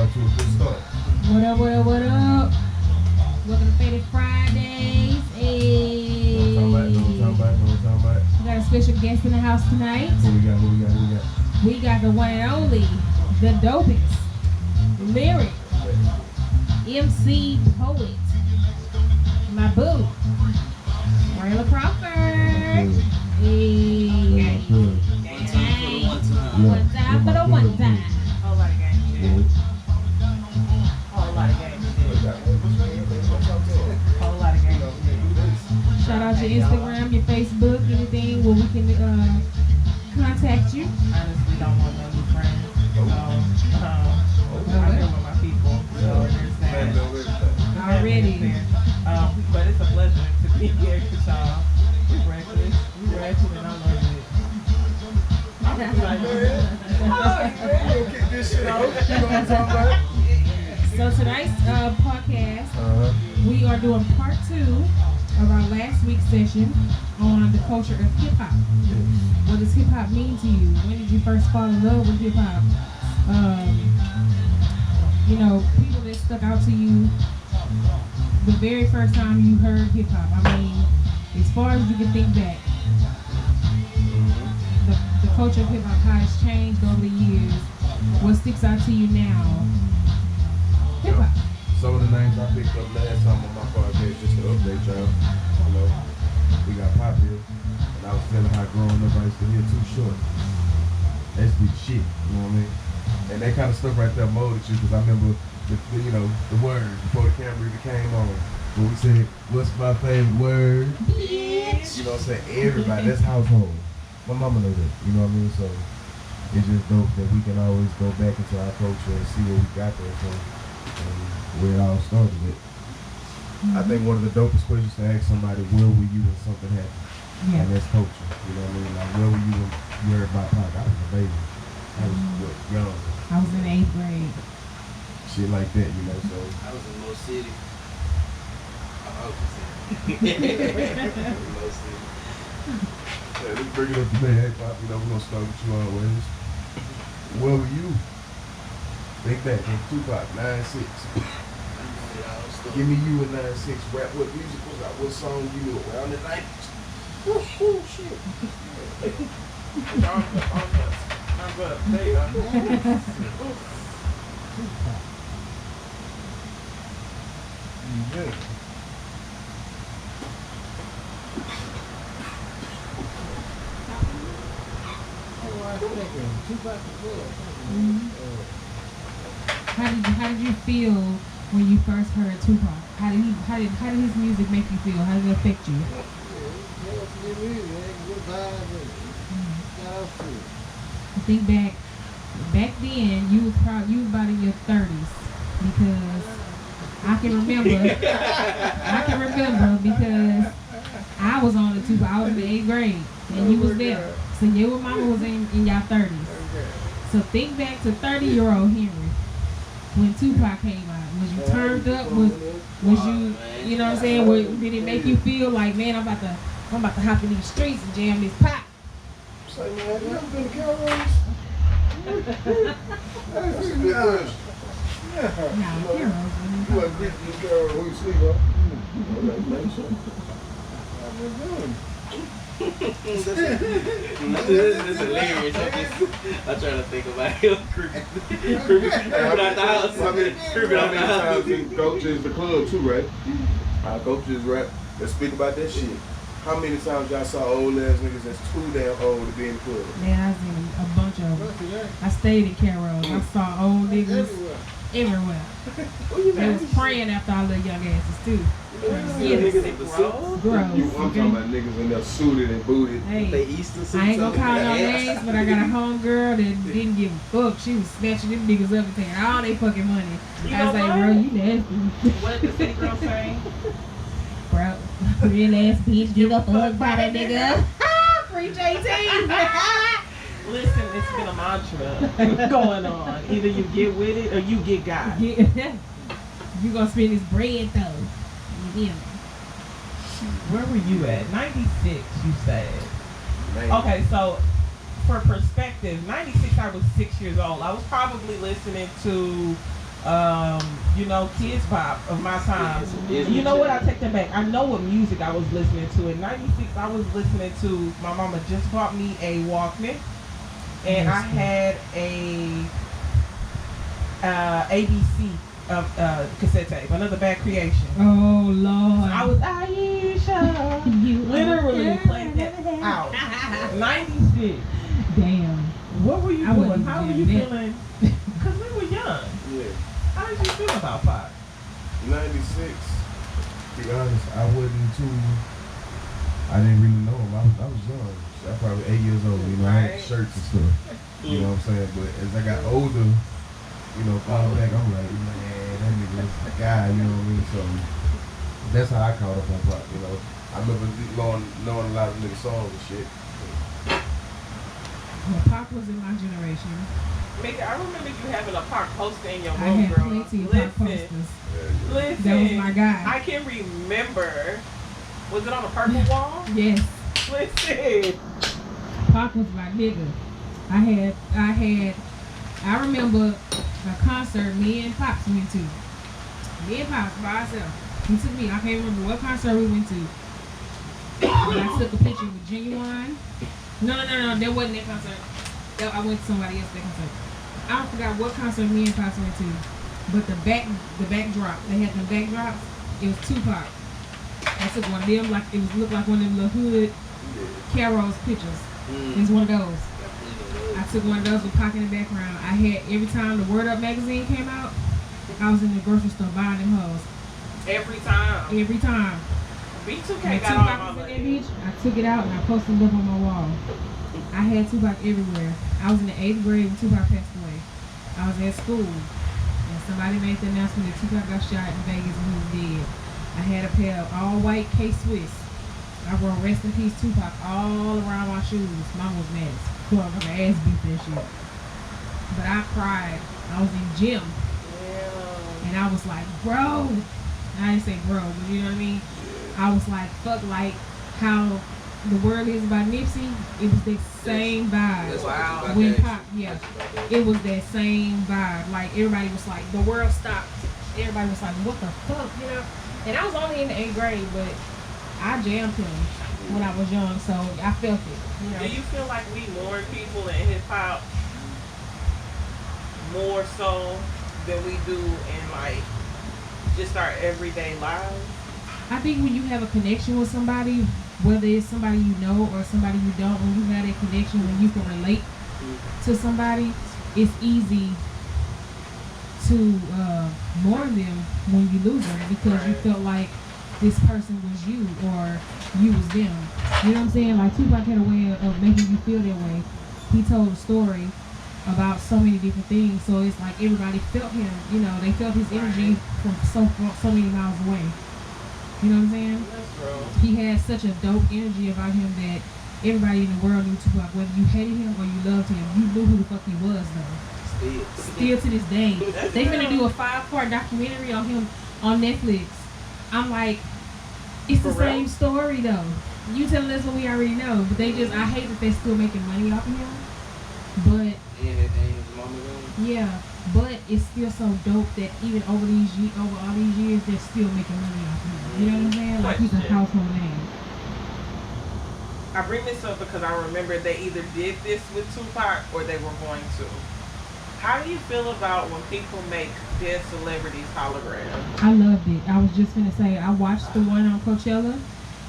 off to a good start. What up, what up, what up? Welcome to Fadded Fridays. Hey. Know what I'm talking about. We got a special guest in the house tonight. Who we got? We got the one and only, the dopest, lyric, MC, poet, my boo, Marla Crawford. Hey. One time for the one time. Whole lot of game shit. Whole lot of game shit. Whole lot of game shit. Shout out your Instagram, your Facebook, anything where we can contact you. Honestly, don't want no new friends. So, I deal with my people. So there's that. Already. But it's a pleasure to be here with y'all. We ratchet and I love it. So tonight's podcast, we are doing part 2 of our last week's session on the culture of hip hop. What does hip hop mean to you? When did you first fall in love with hip hop? You know, people that stuck out to you the very first time you heard hip hop. I mean, as far as you can think back, the culture of hip hop, how it's changed over the years. What sticks out to you now? Hip hop. Some of the names I picked up last time on my podcast, just to update y'all. You know, we got Pop here, and I was telling how growing up I used to hear Too Short. That's the shit, you know what I mean? And that kind of stuff right there molded you, because I remember the word before the camera even came on. When we said, what's my favorite word? Bitch. You know what I'm saying? Everybody, that's household. My mama knows that, you know what I mean? So it's just dope that we can always go back into our culture and see where we got there from and where it all started with. I think one of the dopest questions to ask somebody, where were you when something happened? Yeah. And that's culture, you know what I mean? Like, where were you when you heard about Pac? I was a baby. I was young. I was in 8th grade. Shit like that, you know, so. I was in Low City. Low City. Yeah, let's bring it up today. Hey, Pop, you know, we're going to start with you always. Where were you? Think back in Tupac, 9-6. Give me you in 9-6. Rap, what music was that? What song you knew around the 90s? Woo, shit. There you go. Yeah. How did you feel when you first heard Tupac? How did his music make you feel? How did it affect you? I think back then you was about in your 30s, because I can remember because I was on the Tupac. I was in the 8th grade and you was there. So your mama was in your 30s. So think back to 30-year-old Henry when Tupac came out. Was you turned up? Was you, you know what I'm saying? Did it make you feel like, man, I'm about to hop in these streets and jam this pop? Say, man, have you ever been to Carol's? No, Heroes. You wasn't getting to Carol's when you sleep, huh? This is hilarious. I'm trying to think about him creeping out the house. Creeping out the house. Coach is the club too, right? Our coaches rap. Let's speak about that shit. How many times y'all saw old ass niggas that's too damn old to be in the club? Man, I seen a bunch of them. I stayed in Carol's. I saw old niggas everywhere. They was praying after all the young asses too. Niggas in the suits. Gross. I'm talking about niggas in there suited and booted. Hey, They Easter suits. I ain't gonna call no on. names, but I got a homegirl that didn't give a fuck. She was snatching them niggas up and taking all they fucking money. I was like, bro, you nasty. What did the city girl say? Bro, real ass bitch, give a fuck by that nigga. Free JT. Listen, it's been a mantra going on. Either you get with it or you get got. You gonna spend his bread though. You hear me? Where were you at? 96, you said. Man. Okay, so for perspective, 96, I was 6 years old. I was probably listening to You know, Kids Pop of my time. Yes, You know what? I take that back. I know what music I was listening to. In '96, I was listening to. My mama just bought me a Walkman, and I had a ABC cassette tape. Another Bad Creation. Oh Lord. I was Aisha. You Literally playing that out. '96. Damn. What were you I doing? wouldn't How were jam you that. feeling? Because we were young. Yeah. How did you feel about Pop? 96. To be honest, I wasn't too. I didn't really know him. I was young. I was probably 8 years old. You know, I had Right. shirts and stuff. You know what I'm saying? But as I got older, you know, going back, I'm like, man, that nigga is a guy. You know what I mean? So that's how I caught up on Pop. You know, I remember knowing a lot of nigga songs and shit. Well, Pop was in my generation. Mickey, I remember you having a Pop poster in your I room, had girl. plenty of Pop posters. Listen. That was my guy. I can remember. Was it on a purple wall? Yes. Listen. Pop was my nigga. I remember a concert me and Pops went to. Me and Pops by ourselves. He took me. I can't remember what concert we went to. But I took a picture with Genuine. No. That wasn't that concert. I went to somebody else that concert. I forgot what concert me and Pops went to. But the backdrop, they had the backdrops. It was Tupac. I took one of them, like it looked like one of them little hood Carol's pictures. It was one of those. I took one of those with Pac in the background. I had every time the Word Up magazine came out, I was in the grocery store buying them hoes. Every time. Every time. B2K When got Tupac all was my in that money. bitch, I took it out and I posted it up on my wall. I had Tupac everywhere. I was in the 8th grade when Tupac passed away. I was at school and somebody made the announcement that Tupac got shot in Vegas and he was dead. I had a pair of all white K-Swiss. I wrote rest in peace Tupac all around my shoes. Mom was mad as fuck. My ass beat that shit. But I cried. I was in gym. Yeah. And I was like, bro. I didn't say bro, but you know what I mean? I was like, fuck, like how the world is about Nipsey. It was the same vibe. Wow. When Pop, yeah. It was that same vibe. Like everybody was like, the world stopped. Everybody was like, what the fuck, you know? And I was only in the 8th grade, but I jammed him when I was young, so I felt it. You know? Do you feel like we mourn people in hip hop more so than we do in like just our everyday lives? I think when you have a connection with somebody, whether it's somebody you know or somebody you don't, when you have that connection, when you can relate to somebody, it's easy to mourn them when you lose them because you felt like this person was you or you was them. You know what I'm saying? Like Tupac had a way of making you feel that way. He told a story about so many different things, so it's like everybody felt him. You know, they felt his energy from so many miles away. You know what I'm saying? He had such a dope energy about him that everybody in the world knew Tupac. Whether you hated him or you loved him, you knew who the fuck he was though. Still to this day. They finna do a 5-part documentary on him on Netflix. I'm like, it's the same story though. You telling us what we already know, but they just, I hate that they're still making money off of him. But yeah, but it's still so dope that even over all these years, they're still making money off of him. You know what I'm saying? Like he's a household name. I bring this up because I remember they either did this with Tupac or they were going to. How do you feel about when people make dead celebrities holograms? I loved it. I was just gonna say, I watched the one on Coachella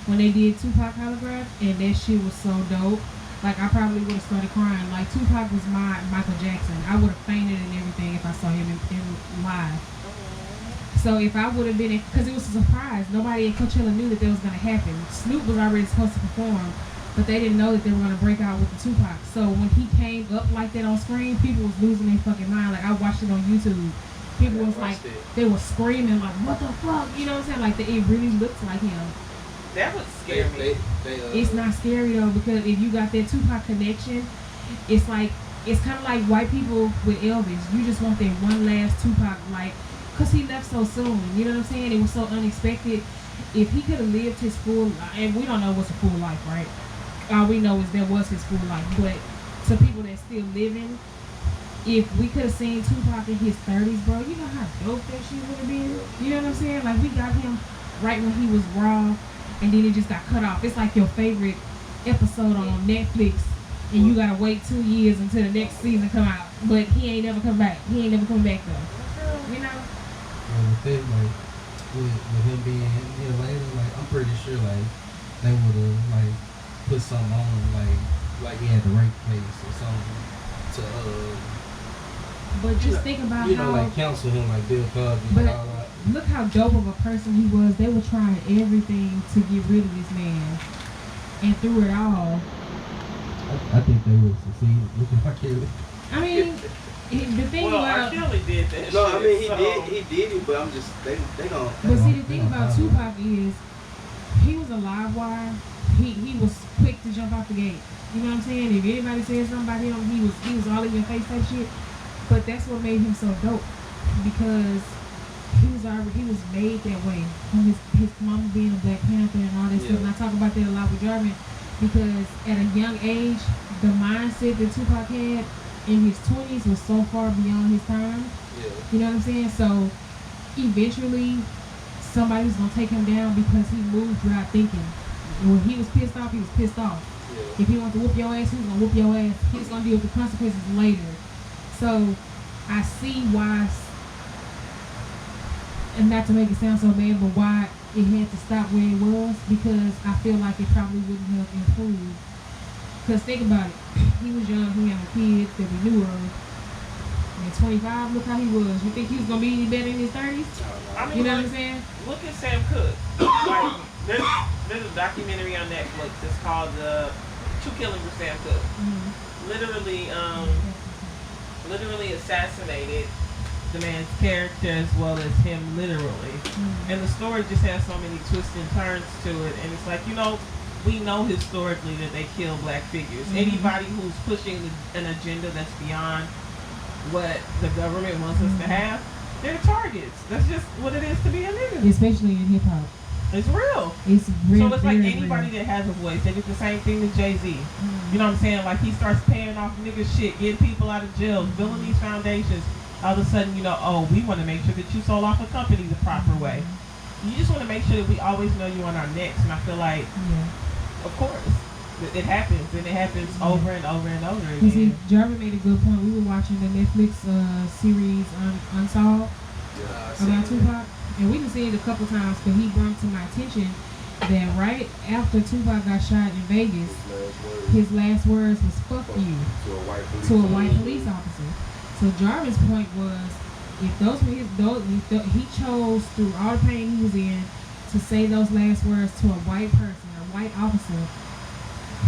when they did Tupac holograph, and that shit was so dope. Like, I probably would have started crying. Like, Tupac was my Michael Jackson. I would have fainted and everything if I saw him in live. So if I would have been, because it was a surprise. Nobody at Coachella knew that was gonna happen. Snoop was already supposed to perform, but they didn't know that they were going to break out with the Tupac. So when he came up like that on screen, people was losing their fucking mind. Like, I watched it on YouTube. People was like, they were screaming like, what the fuck? You know what I'm saying? Like, it really looks like him. That would scare me. It's not scary though, because if you got that Tupac connection, it's like, it's kind of like white people with Elvis. You just want that one last Tupac, like, because he left so soon. You know what I'm saying? It was so unexpected. If he could have lived his full life, and we don't know what's a full life, right? All we know is there was his full life, but to people that's still living, if we could have seen Tupac in his 30s, bro, you know how dope that shit would have been? You know what I'm saying? Like, we got him right when he was raw, and then it just got cut off. It's like your favorite episode on Netflix, and you gotta wait 2 years until the next season come out. But he ain't never come back. He ain't never come back, though. You know? And the thing, like, with him being here later, like, I'm pretty sure, like, they would have, like, put something on, like he had the rape case or something to, but just think about you how, know, like, counsel him, like Bill Cosby but and all that. look how dope of a person he was. They were trying everything to get rid of this man, and through it all, I think they would succeed. Look at R. Kelly. I mean, the thing Well, about, R. Kelly did that No, shit. I mean so. he did it, but I'm just they gon' but see, the thing about Tupac is he was a live wire. He was quick to jump off the gate. You know what I'm saying? If anybody said something about him, he was all in your face type shit. But that's what made him so dope, because he was made that way from his mama being a Black Panther and all that stuff. And I talk about that a lot with Jarvin, because at a young age, the mindset that Tupac had in his 20s was so far beyond his time. Yeah. You know what I'm saying? So eventually, somebody's gonna take him down because he moved without thinking. And when he was pissed off, he was pissed off. Yeah. If he wanted to whoop your ass, he was gonna whoop your ass. He was gonna deal with the consequences later. So I see why, and not to make it sound so bad, but why it had to stop where it was, because I feel like it probably wouldn't have improved. Because think about it, he was young, he had a kid that we knew of. At 25, look how he was. You think he was gonna be any better in his 30s? I mean, You know what like, I'm saying? look at Sam Cooke. Like, there's a documentary on Netflix. It's called Two Killings of Sam Cooke. Mm-hmm. Literally assassinated the man's character as well as him literally. Mm-hmm. And the story just has so many twists and turns to it. And it's like, you know, we know historically that they kill Black figures. Mm-hmm. Anybody who's pushing an agenda that's beyond what the government wants us to have, they're targets. That's just what it is to be a nigga. Especially in hip hop. It's real. It's real. So it's like very anybody real. that has a voice. They did the same thing with Jay-Z. Mm-hmm. You know what I'm saying? Like, he starts paying off nigga shit, getting people out of jail, building these foundations. All of a sudden, you know, oh, we want to make sure that you sold off a company the proper way. You just want to make sure that we always know you on our necks. And I feel like, of course, it happens. And it happens over and over and over You see, again. Jarvin made a good point. We were watching the Netflix series Unsolved about Tupac, and we done seen it a couple times, but he brought to my attention that right after Tupac got shot in Vegas, his last words was "fuck you" to a white police officer. So Jarvin's point was, if those were he chose through all the pain he was in to say those last words to a white person, a white officer,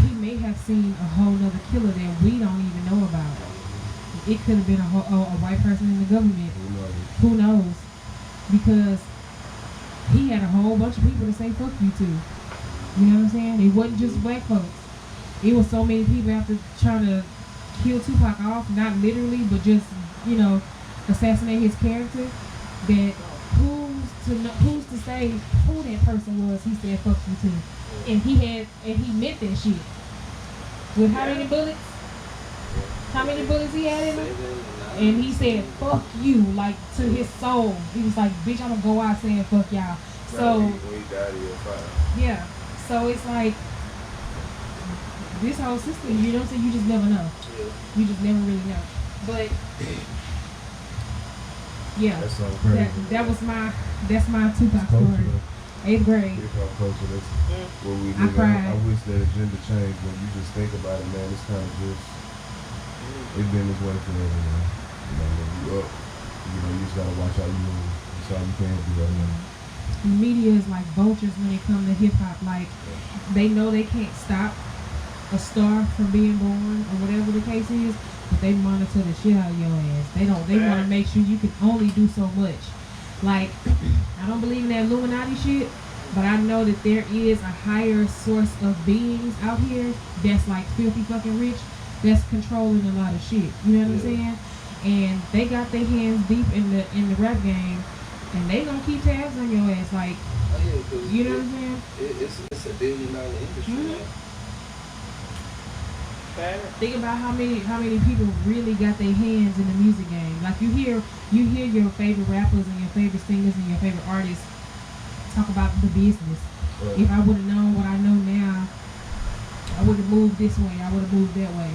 he may have seen a whole nother killer that we don't even know about. It could have been a white person in the government. Who knows? Because he had a whole bunch of people to say fuck you to. You know what I'm saying? It wasn't just Black folks. It was so many people after trying to kill Tupac off, not literally, but just, you know, assassinate his character, that who's to say who that person was he said fuck you to. And he meant that shit. With how many bullets? How many bullets he had in him? And he said fuck you, like, to his soul. He was like, bitch, I'm gonna go out saying fuck y'all. So yeah. So it's like this whole system, you know what I'm saying, you just never know. You just never really know. But yeah, That's so crazy. that's my Tupac story. 8th grade. Hip hop culture, that's what we I live. cried. I wish that agenda changed, but you just think about it, man. It's kind of just, it's been this way forever, man. You know, when you up, you know, you just gotta watch how you move. That's all you can do right now. The media is like vultures when it comes to hip hop. Like, they know they can't stop a star from being born or whatever the case is, but they monitor the shit out of your ass. They want to make sure you can only do so much. Like, I don't believe in that Illuminati shit, but I know that there is a higher source of beings out here that's like filthy fucking rich, that's controlling a lot of shit. You know what I'm saying? And they got their hands deep in the rap game, and they gonna keep tabs on your ass. Like, you know what I'm saying? It's $1 billion industry. Mm-hmm. Fadded. Think about how many people really got their hands in the music game. Like you hear your favorite rappers and your favorite singers and your favorite artists talk about the business. Right. If I would have known what I know now, I would have moved this way. I would have moved that way.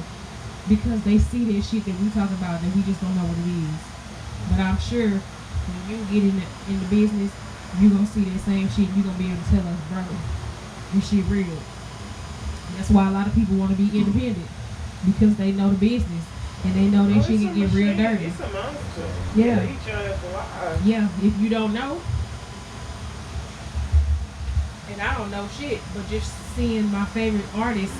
Because they see that shit that we talk about that we just don't know what it is. But I'm sure when you get in the business, you gonna see that same shit. You gonna be able to tell us, bro, this shit real. That's why a lot of people want to be independent because they know the business and they know that shit can get real dirty. It's a monster. Yeah. Each other alive. Yeah, if you don't know, and I don't know shit, but just seeing my favorite artists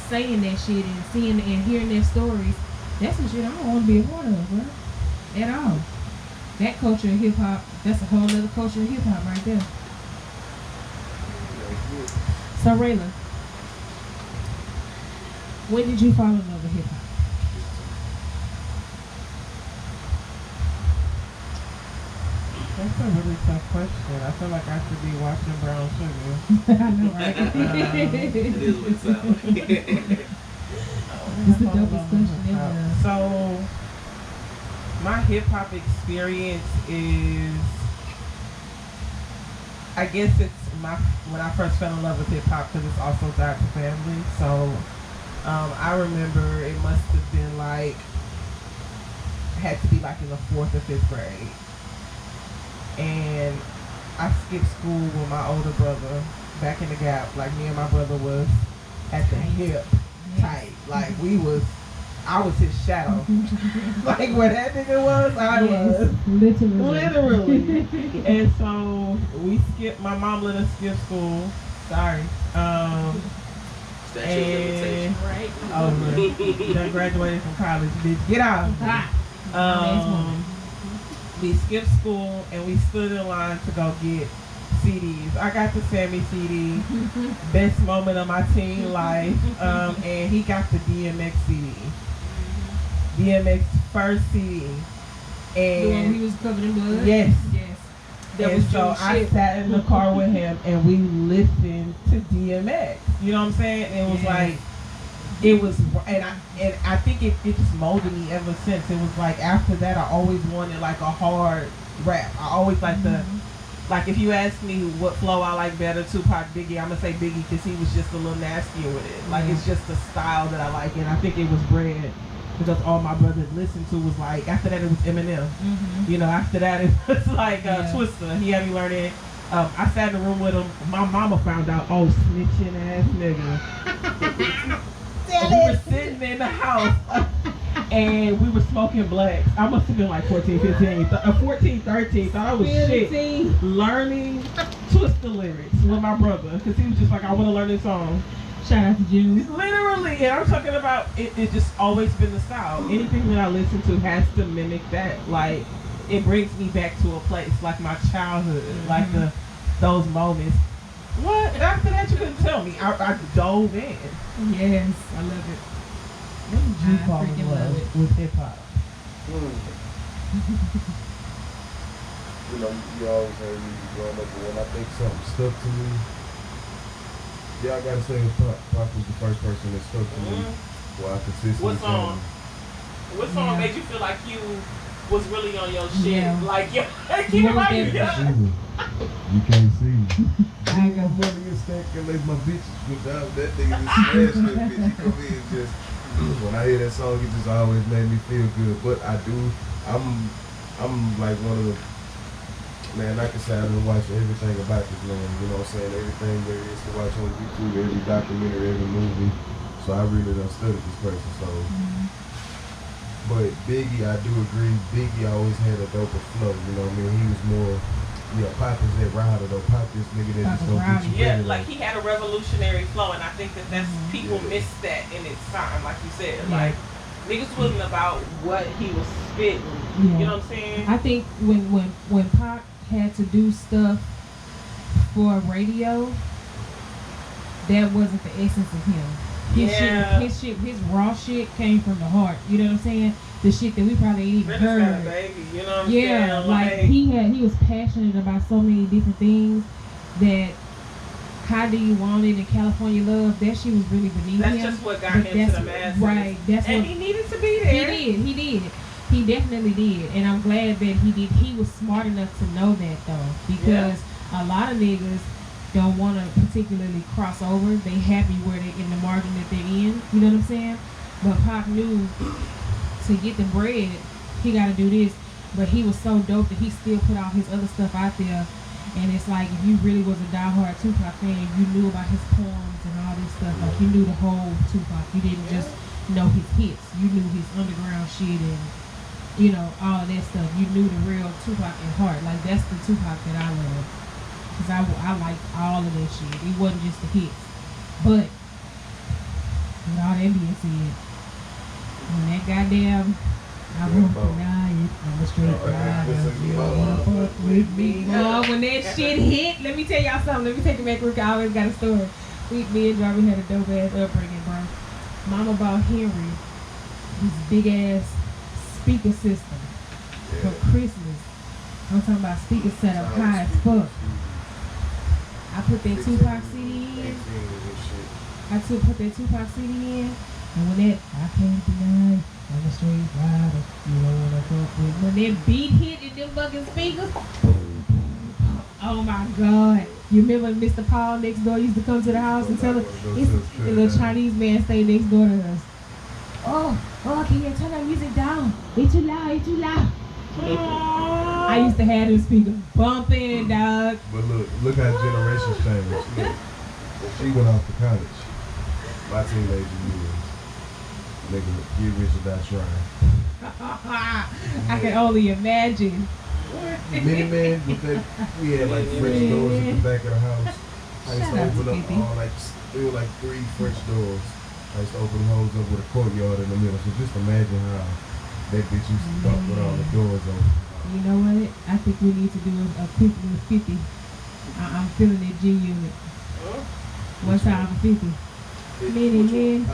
saying that shit and seeing and hearing their stories, that's some shit I don't want to be a part of, bro. At all. That culture of hip hop, that's a whole other culture of hip hop right there. So Rayla, when did you fall in love with hip hop? That's a really tough question. I feel like I should be watching Brown Sugar. I know, right? It is what it sounds like. It's the dopest question ever. So, my hip hop experience is, I guess it's when I first fell in love with hip hop because it's also tied to family. So, I remember it must have been like, had to be like in the 4th or 5th grade. And I skipped school with my older brother back in the Gap. Like me and my brother was at the hip tight. Like I was his shadow. Like where that nigga was, I was. Literally. And so we skipped, my mom let us skip school. Sorry. Statute of limitation. Right. Oh, you done graduated from college, bitch. Get out. We skipped school and we stood in line to go get CDs. I got the Sammy CD, best moment of my teen life, and he got the DMX CD. DMX first CD. The one And he was covered in blood? yes. Yes. That And was so Joe's I shit. sat in the car with him and we listened to DMX. You know what I'm saying? And it was Yes. like, it was, and I think it just molded me ever since. It was like after that, I always wanted like a hard rap. I always like like if you ask me what flow I like better, Tupac, Biggie, I'm gonna say Biggie because he was just a little nastier with it. Like it's just the style that I like, and I think it was bred because all my brothers listened to was like. After that, it was Eminem. You know, after that, it was like Twister. He had me learning. I sat in the room with him. My mama found out. Oh, snitching ass nigga. We were sitting in the house and we were smoking blacks. I must have been like 14, 13, 14, 13. Thought I was shit. Learning Twister lyrics with my brother because he was just like, I want to learn this song. Shout out to June. Literally, and I'm talking about it. It's just always been the style. Anything that I listen to has to mimic that. Like it brings me back to a place like my childhood, like those moments. What? After that, you couldn't tell me. I dove in. Yes, I love it. When did you I fall in freaking love love it. with hip hop? You know, you always heard me growing up, but when I think something stuck to me, yeah, I gotta say Pop was the first person that stuck to me. Well, I consistently. What song? What song made you feel like you was really on your shit? Yeah. Like, yo, keep it right. You can't see. I go. Money is stacking like my bitches went down. That nigga just smashed that bitch. He come in and just. When I hear that song, it just always made me feel good. But I'm like one of the. Man, I can say I done watched everything about this man, you know what I'm saying? Everything there is to watch on YouTube, every documentary, every movie. So I really done studied this person, so. But Biggie, I do agree, Biggie always had a doper flow, you know what I mean? He was more, Pop is that rider though, Pop this nigga that just don't get you Yeah, better. like he had a revolutionary flow, and I think that's people miss that in its time, like you said. Like, niggas wasn't about what he was spitting, you know what I'm saying? I think when Pac had to do stuff for radio, that wasn't the essence of him. His raw shit came from the heart. You know what I'm saying? The shit that we probably ain't even heard. Baby, you know what I'm saying? Like he was passionate about so many different things that How Do You Want It and California Love, that shit was really beneath That's him. just what got but him to that's the masses. right. That's And what he needed to be there. he did. He definitely did. And I'm glad that he did. He was smart enough to know that though. Because a lot of niggas don't want to particularly cross over. They happy where they in the margin that they're in. You know what I'm saying? But Pac knew to get the bread, he got to do this. But he was so dope that he still put all his other stuff out there. And it's like, if you really was a diehard Tupac fan, you knew about his poems and all this stuff. Like, you knew the whole Tupac. You didn't just know his hits. You knew his underground shit and, you know, all of that stuff. You knew the real Tupac at heart. Like, that's the Tupac that I love. Because I liked all of that shit. It wasn't just the hits. But, with all that being said, when that goddamn I won't deny it, I'm a straight rider, you don't wanna fuck with me. Oh, when that shit hit, let me tell y'all something. Let me take it back real quick. I always got a story. Me and Jarvis had a dope ass upbringing, bro. Mama bought Henry this big ass speaker system for Christmas. I'm talking about speaker setup high as fuck. I put that Tupac CD in. Put that Tupac CD in, and when that I can't deny it, I'm a straight rider, you don't wanna fuck with. When that beat hit in them fucking speakers, oh my god. You remember Mr. Paul next door used to come to the house and tell us, the little Chinese man stayed next door to us. Oh, can you turn that music down? It's too loud. I used to have them speakers bumping, dog. But look how generations changed. Look, she went off to college. My teenager years. Nigga, get rich or die trying. I can only imagine. Mini man with that, we had like French doors at the back of the house. I used to open up all there were like 3 French doors. I used to open the holes up with a courtyard in the middle. So just imagine how that bitch used to dump with all the doors open. You know what? I think we need to do a 50 with 50. I'm feeling that G unit. One time for 50. Mini man.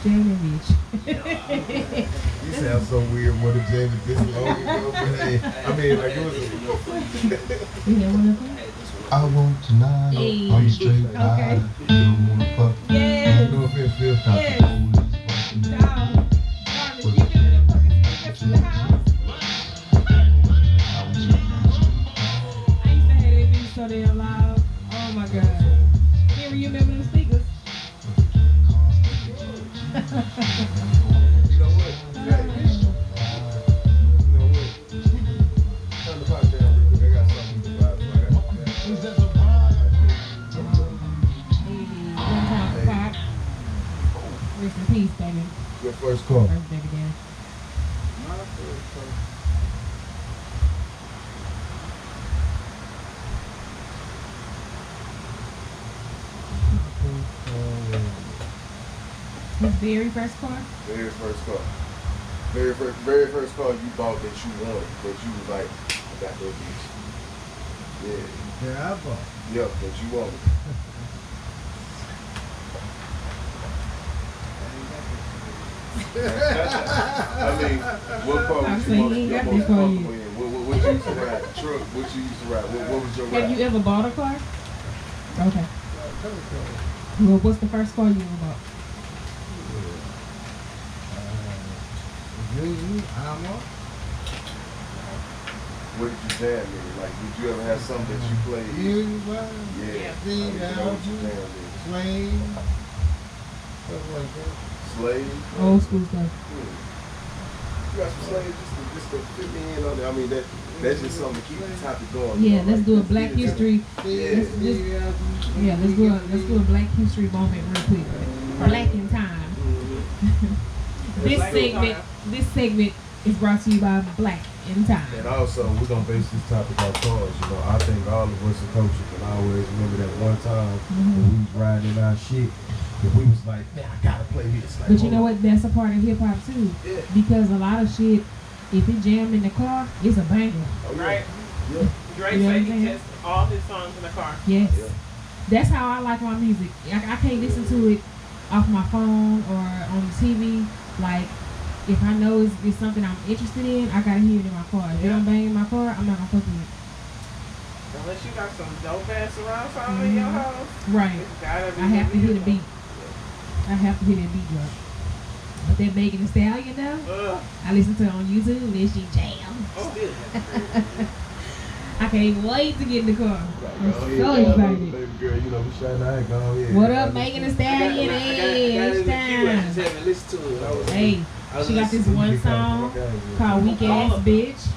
Jamie bitch. You sound so weird when the Jamie this long ago, but hey, I mean like it was I want tonight. Hey. I'm straight rider. You don't wanna fuck. Yes. No offense, Phil. Yes. Dog. Marvin, you been in the fucking speakers to the house? I used to have that beat so damn loud. Oh my god. Henry, you remember the speakers? You know what? Hey, you know what? Turn the pot down real quick. I got something to vibe. One time for Pop. Rest in peace, baby. Your first call. First baby down. His very first car? Very first car. Very first car you bought that you wanted, that you was like, I got that bitch. Yeah. Yeah, I bought. Yep, that you wanted. I mean, what car I'm was saying you he ain't most got that comfortable for in? you. What you used to ride? Truck, what you used to ride? What was your ride? Have you ever bought a car? Okay. Well, what's the first car you ever bought? What did you jam in? Like, did you ever have something that you played? Yeah. Slave. Old school stuff. You got some slave just to fit me in on it. I mean, that's just something to keep the topic going. Yeah, you know, let's like, do a just Black get it History. Yeah. Let's do a Black History moment real quick. Black in time. This segment is brought to you by Black in Time. And also, we're going to base this topic on cars. You know, I think all of us are coaches can always remember that one time when we was riding in our shit, and we was like, man, I got to play this. Like, But you know what? That's a part of hip hop too. Yeah. Because a lot of shit, if it jam in the car, it's a banger. Oh, yeah. Right? Yeah. Drake You know what said I'm he saying? tests all his songs in the car. Yes. Yeah. That's how I like my music. I can't listen to it off my phone or on the TV. Like, if I know it's something I'm interested in, I gotta hear it in my car. If it don't bang in my car, I'm not gonna fuck with it. Unless unless you got some dope ass surround sound in your house, Right. it's gotta be I have to hit a vehicle. beat. I have to hit that beat drop. But that Megan Thee Stallion though, I listen to it on YouTube and she jam. I can't wait to get in the car. I'm so excited. Baby girl, you know, we shot out. Go ahead. What up, Megan Thee Stallion? I Hey, got it in it's the queue. I just time. haven't listened to it. Hey, she got this one song called Weak Ass Bitch.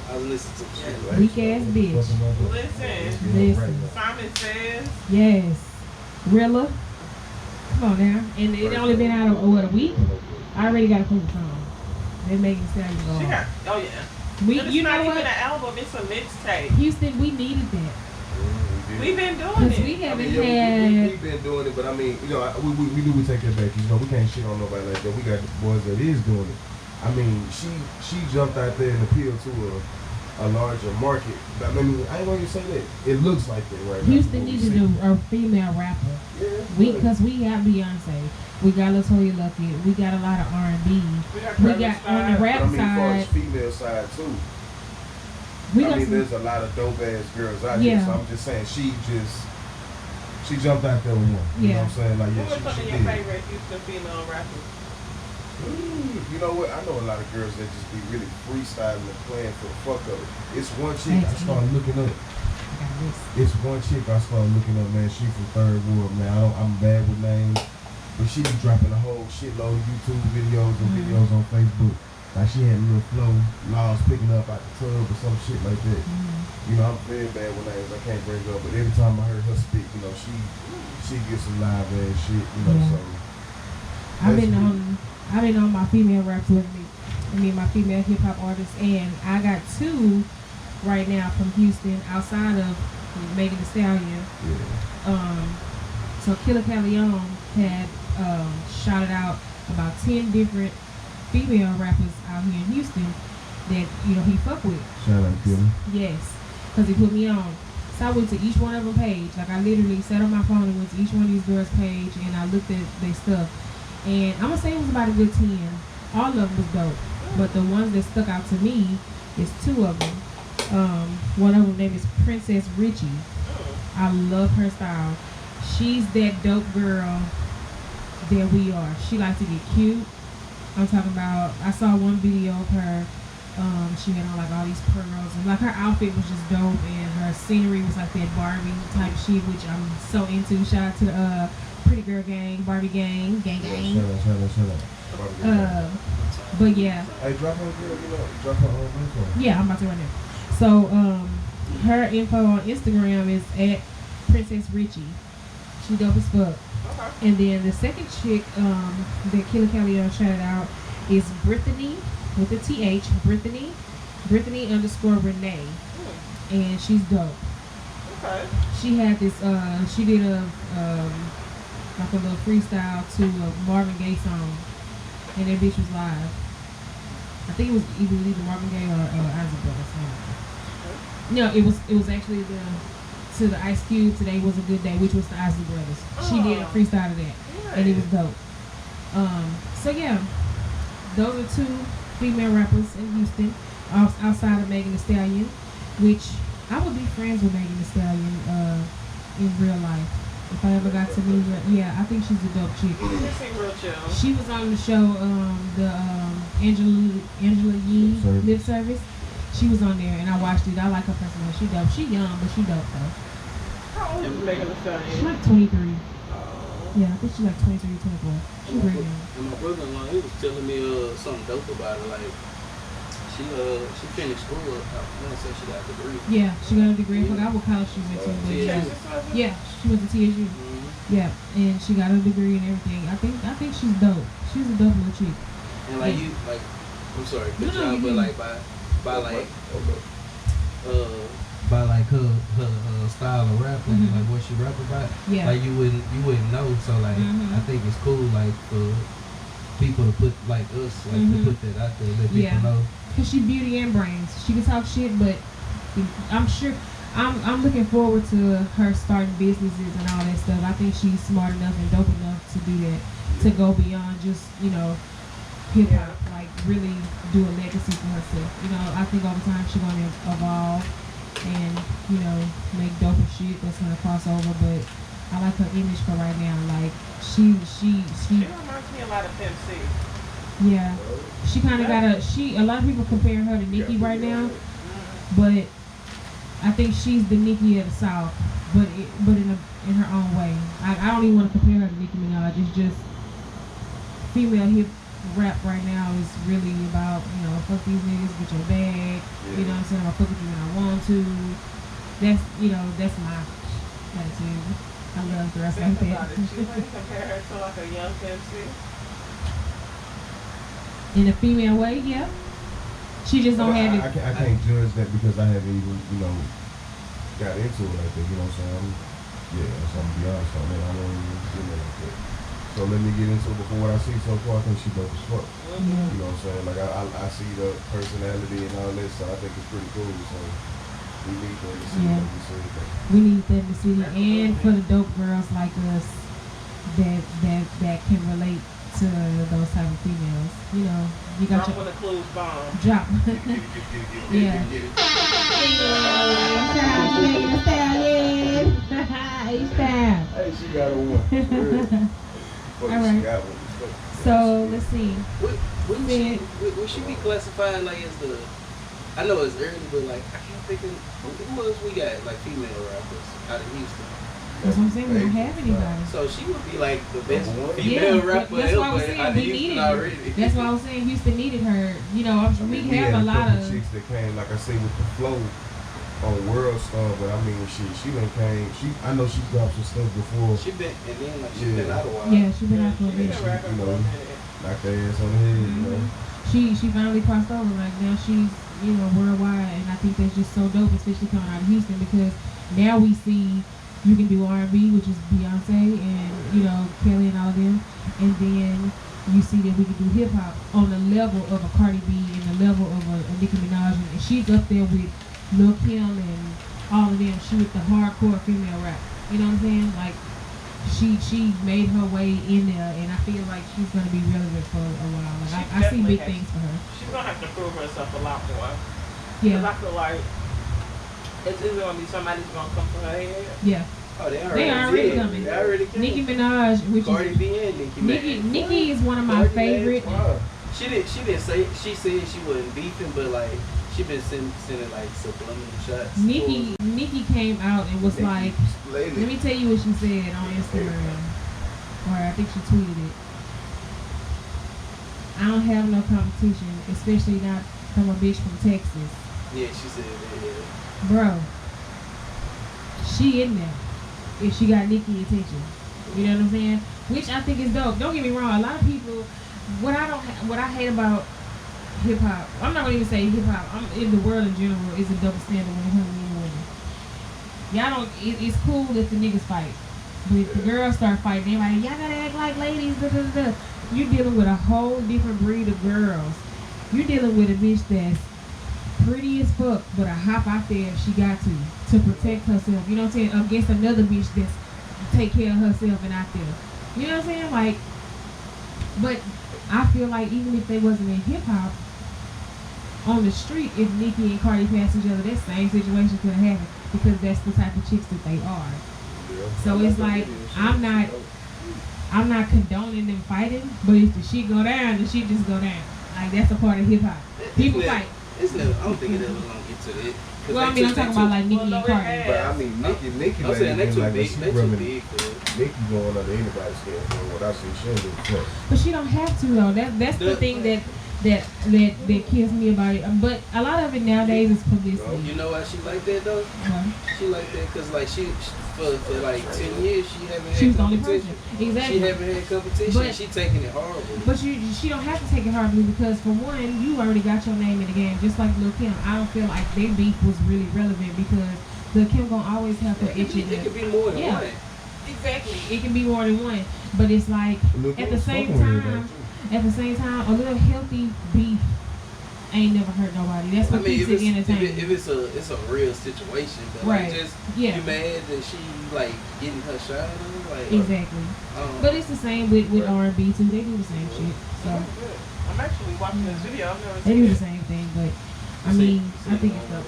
I was listening to it. Weak Ass Bitch. Listen. Simon Says. Yes. Rilla. Come on now. And it only been out of what, a week? I already got a couple songs. They Megan Thee Stallion go She on. got, oh yeah. We, But it's you not know even what? an album, it's a mixtape. Houston, we needed that. We've been doing Because it. we haven't we've had. been doing it, but I mean, you know, we do take that back. You know, we can't shit on nobody like that. We got the boys that is doing it. I mean, she jumped out there and appealed to a larger market. But I mean, I ain't gonna even say that. It looks like that right now. Houston needed a female rapper. Yeah, Because we have Beyonce. We got LaToya Luckett. We got a lot of R&B. We got on the but rap I mean, as far as side. female side too. We I got mean, some, there's a lot of dope ass girls out Yeah. here. So I'm just saying, she jumped out there with one. You know Yeah. what I'm saying? Like, Who yeah, are some of she your did. favorite Houston female rappers? You know what? I know a lot of girls that just be really freestyling and playing for the fuck of it. It's one chick I started looking up. I got this. It's one chick I started looking up, man. She from Third World, man. I'm bad with names, but she be dropping a whole shitload of YouTube videos and videos on Facebook. Like she had a little flow, laws picking up out the tub or some shit like that. You know, I'm very bad with names. I can't bring it up, but every time I heard her speak, you know, she gets some live ass shit. You know, Yeah. so I've been on my female raps with me. I mean, my female hip hop artists, and I got two right now from Houston outside of Megan Thee Stallion. Yeah. So Killer Calleon had shouted out about 10 different female rappers out here in Houston that, you know, he fuck with. Shout out to him. Yes, because he put me on. So I went to each one of them page. Like I literally sat on my phone and went to each one of these girls' page and I looked at their stuff. And I'm gonna say it was about a good 10. All of them was dope, but the ones that stuck out to me is two of them. One of them name is Princess Richie. I love her style. She's that dope girl that we are. She likes to get cute. I'm talking about, I saw one video of her. She had on like all these pearls and like her outfit was just dope and her scenery was like that Barbie type shit, which I'm so into. Shout out to the Pretty Girl Gang, Barbie Gang, gang. Shout out. But yeah. Hey, drop her, you know, drop her info. Yeah, I'm about to right now. So, her info on Instagram is at Princess Richie. She dope as fuck. Okay. And then the second chick that Killer Calleon shouted out is Brittany with a TH. Brittany _ Renee. And she's dope. Okay. She had this, she did a, like a little freestyle to a Marvin Gaye song. And that bitch was live. I think it was either Marvin Gaye or Isaac Brothers. No, it was actually to the Ice Cube, Today Was a Good Day, which was the Isley Brothers. She did a freestyle of that, and it was dope. So yeah, those are two female rappers in Houston, outside of Megan Thee Stallion, which I would be friends with Megan Thee Stallion in real life. If I ever got to meet her, yeah, I think she's a dope chick. She seem real chill. She was on the show, the Angela Yee Lip Service. She was on there and I watched it. I like her personality. She dope. She young, but she dope though. How old is Megan Thee Stallion? She's like 23. Yeah, I think she's like 23, 24. She's real young. And my brother-in-law, he was telling me something dope about her. Like she finished school. I want to say she got a degree. Yeah, she got a degree. I forgot what college she went to, but yeah, she went to TSU. Yeah, and she got a degree and everything. I think she's dope. She's a dope little chick. And like you, like, I'm sorry, No, but y'all, you but can- like by like By like her style of rapping, Mhm. like what she rap about, Yeah. like you wouldn't know. So like Mhm. I think it's cool like for people to put like us like Mhm. to put that out there, let people Yeah. know. Cause she beauty and brains. She can talk shit, but I'm sure I'm looking forward to her starting businesses and all that stuff. I think she's smart enough and dope enough to do that, to go beyond just, you know, hip hop, like really do a legacy for herself. You know, I think over time she's gonna evolve, and you know, make doper shit that's gonna cross over. But I like her image for right now. Like She reminds me a lot of Pimp C. yeah. She kind of got a lot of people compare her to Nicki right now, but I think she's the Nicki of the South, but in her own way. I don't even want to compare her to Nicki Minaj. It's just female hip rap right now is really about, you know, fuck these niggas, get your bag. You know what I'm saying? I'll fuck with you when I want to. That's, you know, that's my attitude. I love girls like Think that. about it. She wouldn't compare her to like a young Pimp C. In a female way, yeah. She just don't have it. I can't judge that because I haven't even, you know, got into it like that. You know what I'm saying? So I'm gonna be honest on that. I don't even, you know, like that. So let me get into it before what I see so far. I think she dope as fuck. You know what I'm saying? Like I see the personality and all that, so I think it's pretty cool. So we need that in the city. Like you said, but We need that in the city, and for the dope girls like us that can relate to those type of females. You know, you got Drop your when the clues bomb. drop. Yeah. H-Town. hey, she got a one. For real. Fuck, All right. she got one. Fuck. So let's see. Would she be classified like as the? I know it's early, but like I can't think of who else we got like female rappers out of Houston. That's what I'm saying. We don't have anybody. So she would be like the best Number one. female Yeah, rapper that's why I was ever saying out of we Houston needed her. already. That's why I was saying Houston needed her. You know, I we mean, have had a lot couple of. chicks that came, like I say, with the flow on World Star, but I mean, she done came. I know she dropped some stuff before. She been and then like she Yeah. been out a while. Yeah, she been out for a She been minute. rapping You for a know, minute. knocked her ass on the head. You know. She finally crossed over. Like now she's, you know, worldwide, and I think that's just so dope, especially coming out of Houston, because now we see you can do R&B, which is Beyonce and, you know, Kelly and all of them, and then you see that we can do hip hop on the level of a Cardi B and the level of a Nicki Minaj, and she's up there with Lil Kim and all of them. She with the hardcore female rap. You know what I'm saying? Like she made her way in there, and I feel like she's gonna be relevant for a while. Like I see big things for her. She's gonna have to prove herself a lot more. Yeah. Cause I feel like it's either gonna be somebody's gonna come for her head. Yeah. Oh, They already did. coming. They already came. Nicki Minaj, which Cardi is B and Nicki. Nicki is one of my Cardi B, favorite. wow. She didn't say. She said she wasn't beefing, but like she been sending like subliminal shots. Nicki came out and was like, let me tell you what she said on Instagram, or I think she tweeted it. I don't have no competition, especially not from a bitch from Texas. Yeah, she said that. Yeah. Bro, she in there if she got Nicki attention. You know what I'm saying? Which I think is dope. Don't get me wrong. A lot of people, what I hate about hip hop, I'm not gonna even say hip hop. I'm in the world in general is a double standard when it comes to men and women. Y'all don't. It's cool if the niggas fight, but if the girls start fighting, everybody y'all gotta act like ladies. Da, da, da. You're dealing with a whole different breed of girls. You're dealing with a bitch that's pretty as fuck, but a hop out there if she got to protect herself. You know what I'm saying? Against another bitch that's take care of herself and out there. You know what I'm saying? Like, but I feel like even if they wasn't in hip hop, on the street, if Nicki and Cardi passed each other, that same situation could have happened because that's the type of chicks that they are. So it's like I'm not condoning them fighting, but if the shit go down, the shit just go down. Like that's a part of hip hop. People fight. It's never. I don't think it ever gonna get to that. Well, I mean, I'm talking about like Nicki and Cardi. But I mean, Nicki I'm saying they been too like big. she They too rubbing big for it. Nicki going under anybody's skin for what I see. She ain't do fuck. But she don't have to though. That's the thing that kills me about it. But a lot of it nowadays is publicity. You know why she like that though? She like that because like she for like 10 years she haven't She was had the only competition. person. Exactly. She haven't had competition. But- She taking it horrible. But she don't have to take it horribly because for one, you already got your name in the game. Just like Lil Kim, I don't feel like their beef was really relevant because Lil Kim gonna always have her itch in It could there. be more than Yeah. one. Exactly. It can be more than one, but it's like Lil' at the Kim same fucking with time, everybody, a little healthy beef ain't never hurt nobody. That's I what mean, keeps if it entertaining. it's a real situation, but Right. like just Yeah. you mad that she like getting her shine on, like Exactly. But it's the same with R&B too. They do the same shit. So Oh, good. I'm actually watching this video. I've never they seen do the it. same thing. But I mean, I think it's dope.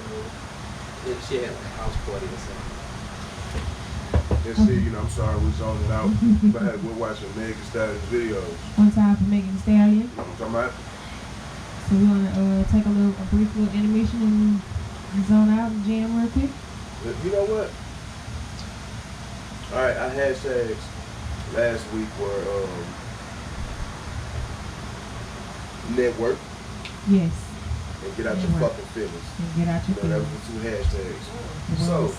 She had like a house party or something. And see, you know, I'm sorry we're zoning out, but hey, we're watching Meg Thee Stallion's videos. One time for Megan Thee Stallion. You know what I'm talking about? So we want to take a brief little intermission and zone out and jam real quick. You know what? All right, our hashtags last week were network Yes. and get out your Network. fucking feelings. And get out your You know, that was feelings. the two hashtags. It So, was.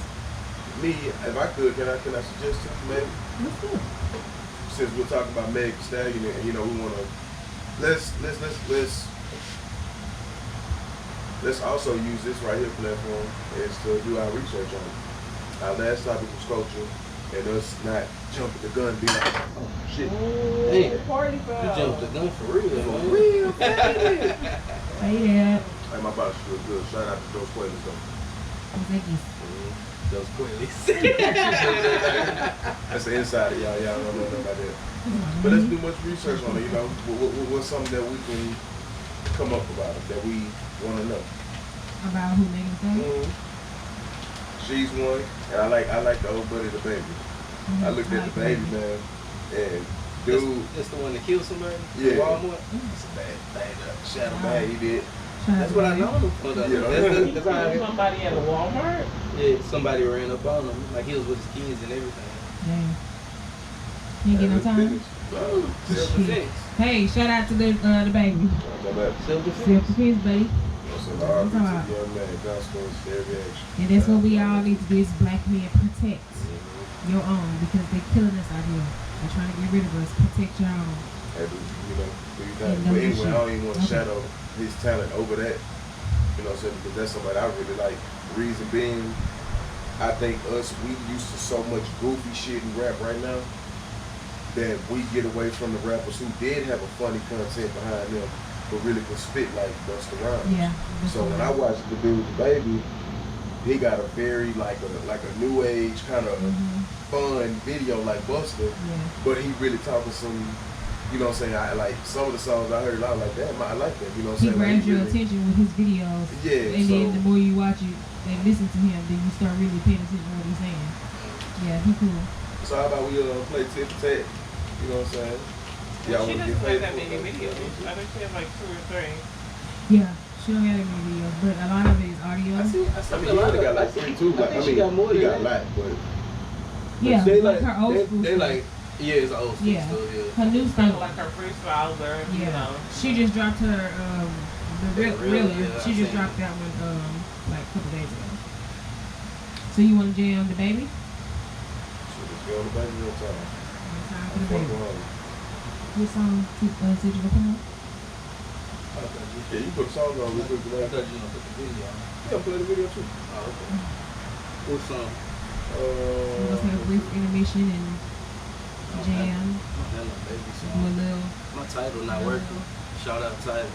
me, if I could, can I suggest to you, maybe? Let's do it. Since we're talking about Meg Thee Stallion, and you know, we want to let's also use this right here platform is to do our research on it. Our last topic was culture, and us not jumping the gun, be like, oh shit, Damn. Party You foul. jumped the gun for real, for man. real. Say that. Hey, my boss feel good. Shout out to those players though. Thank you. Those quillies. That's the inside of y'all. Y'all don't know nothing about that. But let's do much research on it. You know, what's something that we can come up about it that we want to know. About who Megan Thee Stallion? She's one, and I like the old buddy, the baby. I looked at the baby, man, and dude, That's the one that killed somebody? Yeah. Walmart? That's a bad thing. shadow bag, he did. That's what I know him for. Though. Yeah. That's how I, Somebody at a Walmart. yeah, somebody ran up on him. Like he was with his kids and everything. Damn. You ain't get no time? Self-defense. Hey, shout out to the baby. Self-defense. Self-defense, buddy. Young man, gospel, every action. And that's what we all need to do is black men protect your own because they're killing us out here. They're trying to get rid of us. Protect your own. Hey, you know, do you And think? But no anyway, I shit. don't even want to Okay. shadow his talent over that. You know what I'm saying? Because that's somebody I really like. Reason being, I think we used to so much goofy shit in rap right now that we get away from the rappers who did have a funny content behind them, but really could spit like Busta Rhymes. Yeah. So when I watched the dude with the baby, he got a very like a new age kind of fun video like Busta, Yeah. but he really talking some, you know what I'm saying? I like some of the songs I heard, I was like, damn, I like that. You know what He I'm saying? grabs Like, your really- attention with his videos. Yeah, And then so- the more you watch it and listen to him, then you start really paying attention to what he's saying. Yeah, he cool. So how about we play tit for tat? You know what I'm saying? Y'all She wanna doesn't get have that paid many for it? videos. I think she has like 2 or 3. Yeah, she don't have any videos, but a lot of it is audio. I see I mean, he only got like 3 too. Like, I think she got more he than got a that. lot, but Yeah, They like her old school They stuff. like, yeah, it's old school Yeah. stuff, yeah. Her new Kind of stuff. like her freestyles or, you Yeah, know. she just dropped her the Yeah, realer. yeah, She I just seen dropped that one like a couple days ago. So you want to jam the baby? so just go on the baby real time. One time for the Fuck baby. around. What song said you looking up? Yeah, you put a song on real quick, I man. thought you gonna put the video on. Yeah, play the video too. Oh, okay. What song? We're gonna take a brief intermission and jam. That little baby Do a song. little. My title not working. Shout out title.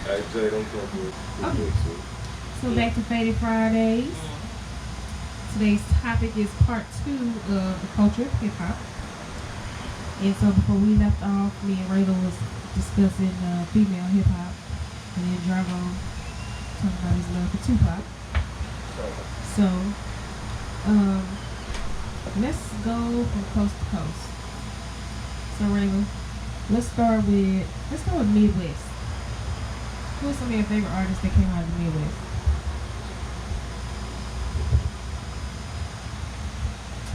Hey, Jay, don't come for it. Okay. So back to Fadded Fridays. Today's topic is part 2 of the culture of hip hop. And so before we left off, me and Rayla was discussing female hip hop, and then Drago talking about his love for Tupac. So, let's go from coast to coast. So Rayla, let's start with Midwest. Who are some of your favorite artists that came out of the Midwest?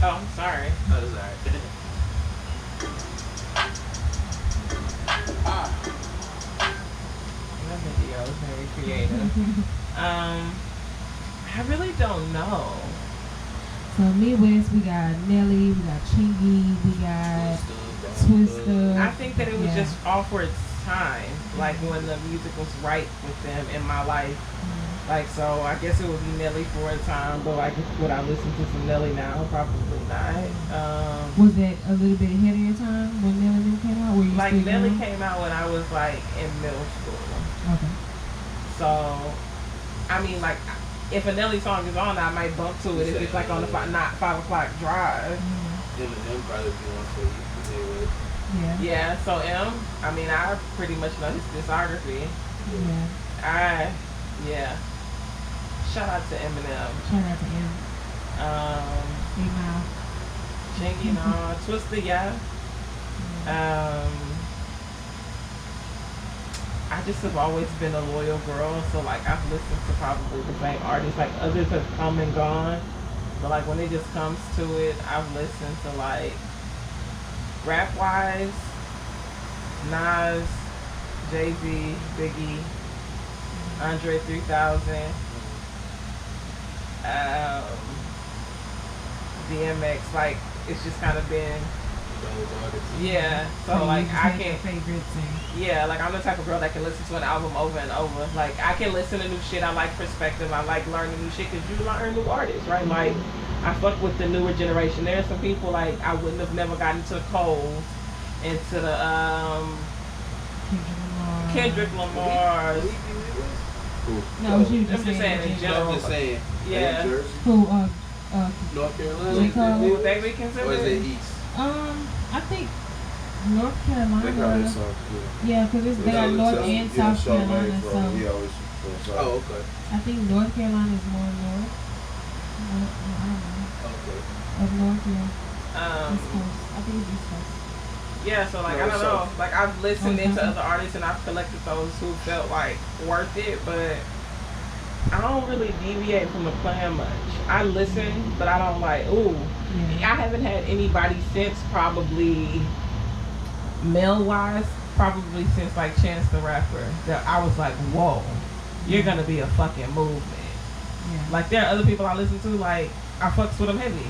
Oh, I'm sorry. That is alright. That video is very creative. I really don't know. So Midwest, we got Nelly, we got Chingy, we got Twista. I think that it was Yeah. just all for its time, like when the music was right with them in my life. Like, so I guess it would be Nelly for a time, but like, would I listen to some Nelly now? Probably not. Was that a little bit ahead of your time when Nelly New came out? Were you Like, still Nelly young? came out when I was like in middle school. Okay. So, I mean, like, if a Nelly song is on, I might bump to it if it's like on the 5 o'clock drive. Eminem probably be one for you. Anyway. Yeah. Yeah, so I mean, I pretty much know his discography. Yeah. Yeah. Shout out to Eminem. Shout out to him. Big Mouth. Chingy, no. Twister, yeah. I just have always been a loyal girl, so like I've listened to probably the same artists. Like others have come and gone, but like when it just comes to it, I've listened to like rap wise, Nas, Jay-Z, Biggie, Andre 3000, DMX. Like it's just kind of been. Those artists. Yeah, so like I can favorites and yeah, like I'm the type of girl that can listen to an album over and over. Like I can listen to new shit. I like perspective. I like learning new shit because you learn new artists, right? Like I fuck with the newer generation. There are some people like I wouldn't have never gotten to Cole, into the Kendrick Lamar's. no, she was I'm just saying in I'm general. just saying. Yeah. In Jersey, who North Carolina. J. Cole. Would they be Or is it considered? East? I think North They got Carolina. this song, Yeah, because they got North and South Carolina, so He always Oh, okay. I think North Carolina is more north. I don't know. Okay. Up north, yeah. East Coast. I think it's East Coast. Yeah, so like No, I don't know. so- Like I've listened Oh, into okay. other artists and I've collected those who felt like worth it, but I don't really deviate from the plan much. I listen, but I don't like, ooh. Yeah. I haven't had anybody since probably male wise, probably since like Chance the Rapper, that I was like, whoa, you're gonna be a fucking movement. Yeah. Like there are other people I listen to, like I fucks with them heavy,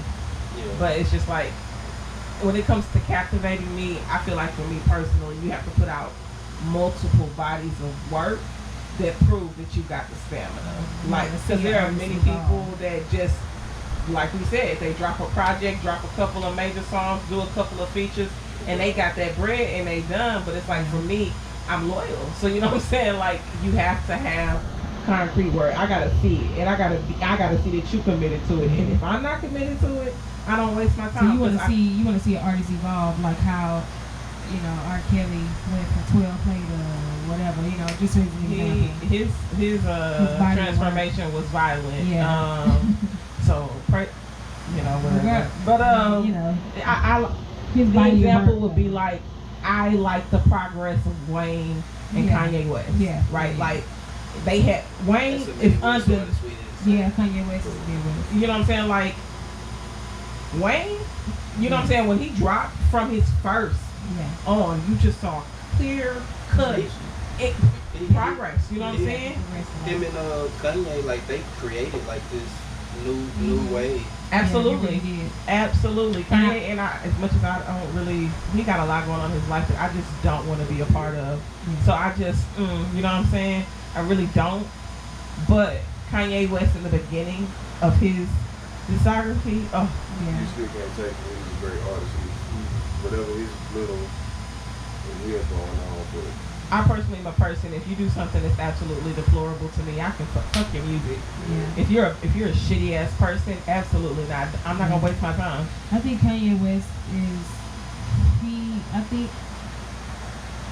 Yeah. but it's just like when it comes to captivating me, I feel like for me personally, you have to put out multiple bodies of work that prove that you got the stamina. Like, because there are many people that just, like we said, they drop a project, drop a couple of major songs, do a couple of features, and they got that bread and they done. But it's like for me, I'm loyal. So you know what I'm saying? Like you have to have concrete work. I gotta see it, and I gotta see that you committed to it. And if I'm not committed to it, I don't waste my So time. you want 'cause to see an artist evolve, like how, you know, R. Kelly went from 12 play to whatever, you know, just so you can his body transformation was violent. Yeah. So pray, you know, whatever. Regard- But you know, I his the body example work. would be like I like the progress of Wayne and Yeah. Kanye West. Yeah. Right. Yeah. Like they had Wayne That's a is big under. Yeah, Kanye West is big with You know what I'm saying? Like Wayne, you know what I'm saying? When he dropped from his first Yeah. on, you just saw clear cut progress. You know what I'm Yeah. saying? Him and Kanye, like they created like this new wave. Absolutely. Yeah, he really did. Absolutely. Kanye and I, as much as I don't really, he got a lot going on in his life that I just don't want to be a part of. So I just, you know what I'm saying? I really don't. But Kanye West in the beginning of his discography, oh, Yeah. You still can't take him. He's a great artist. Whatever his little he has going on, but I personally am a person, if you do something that's absolutely deplorable to me, I can fuck your music. Yeah. If you're a shitty ass person, absolutely not. I'm not gonna waste my time. I think Kanye West I think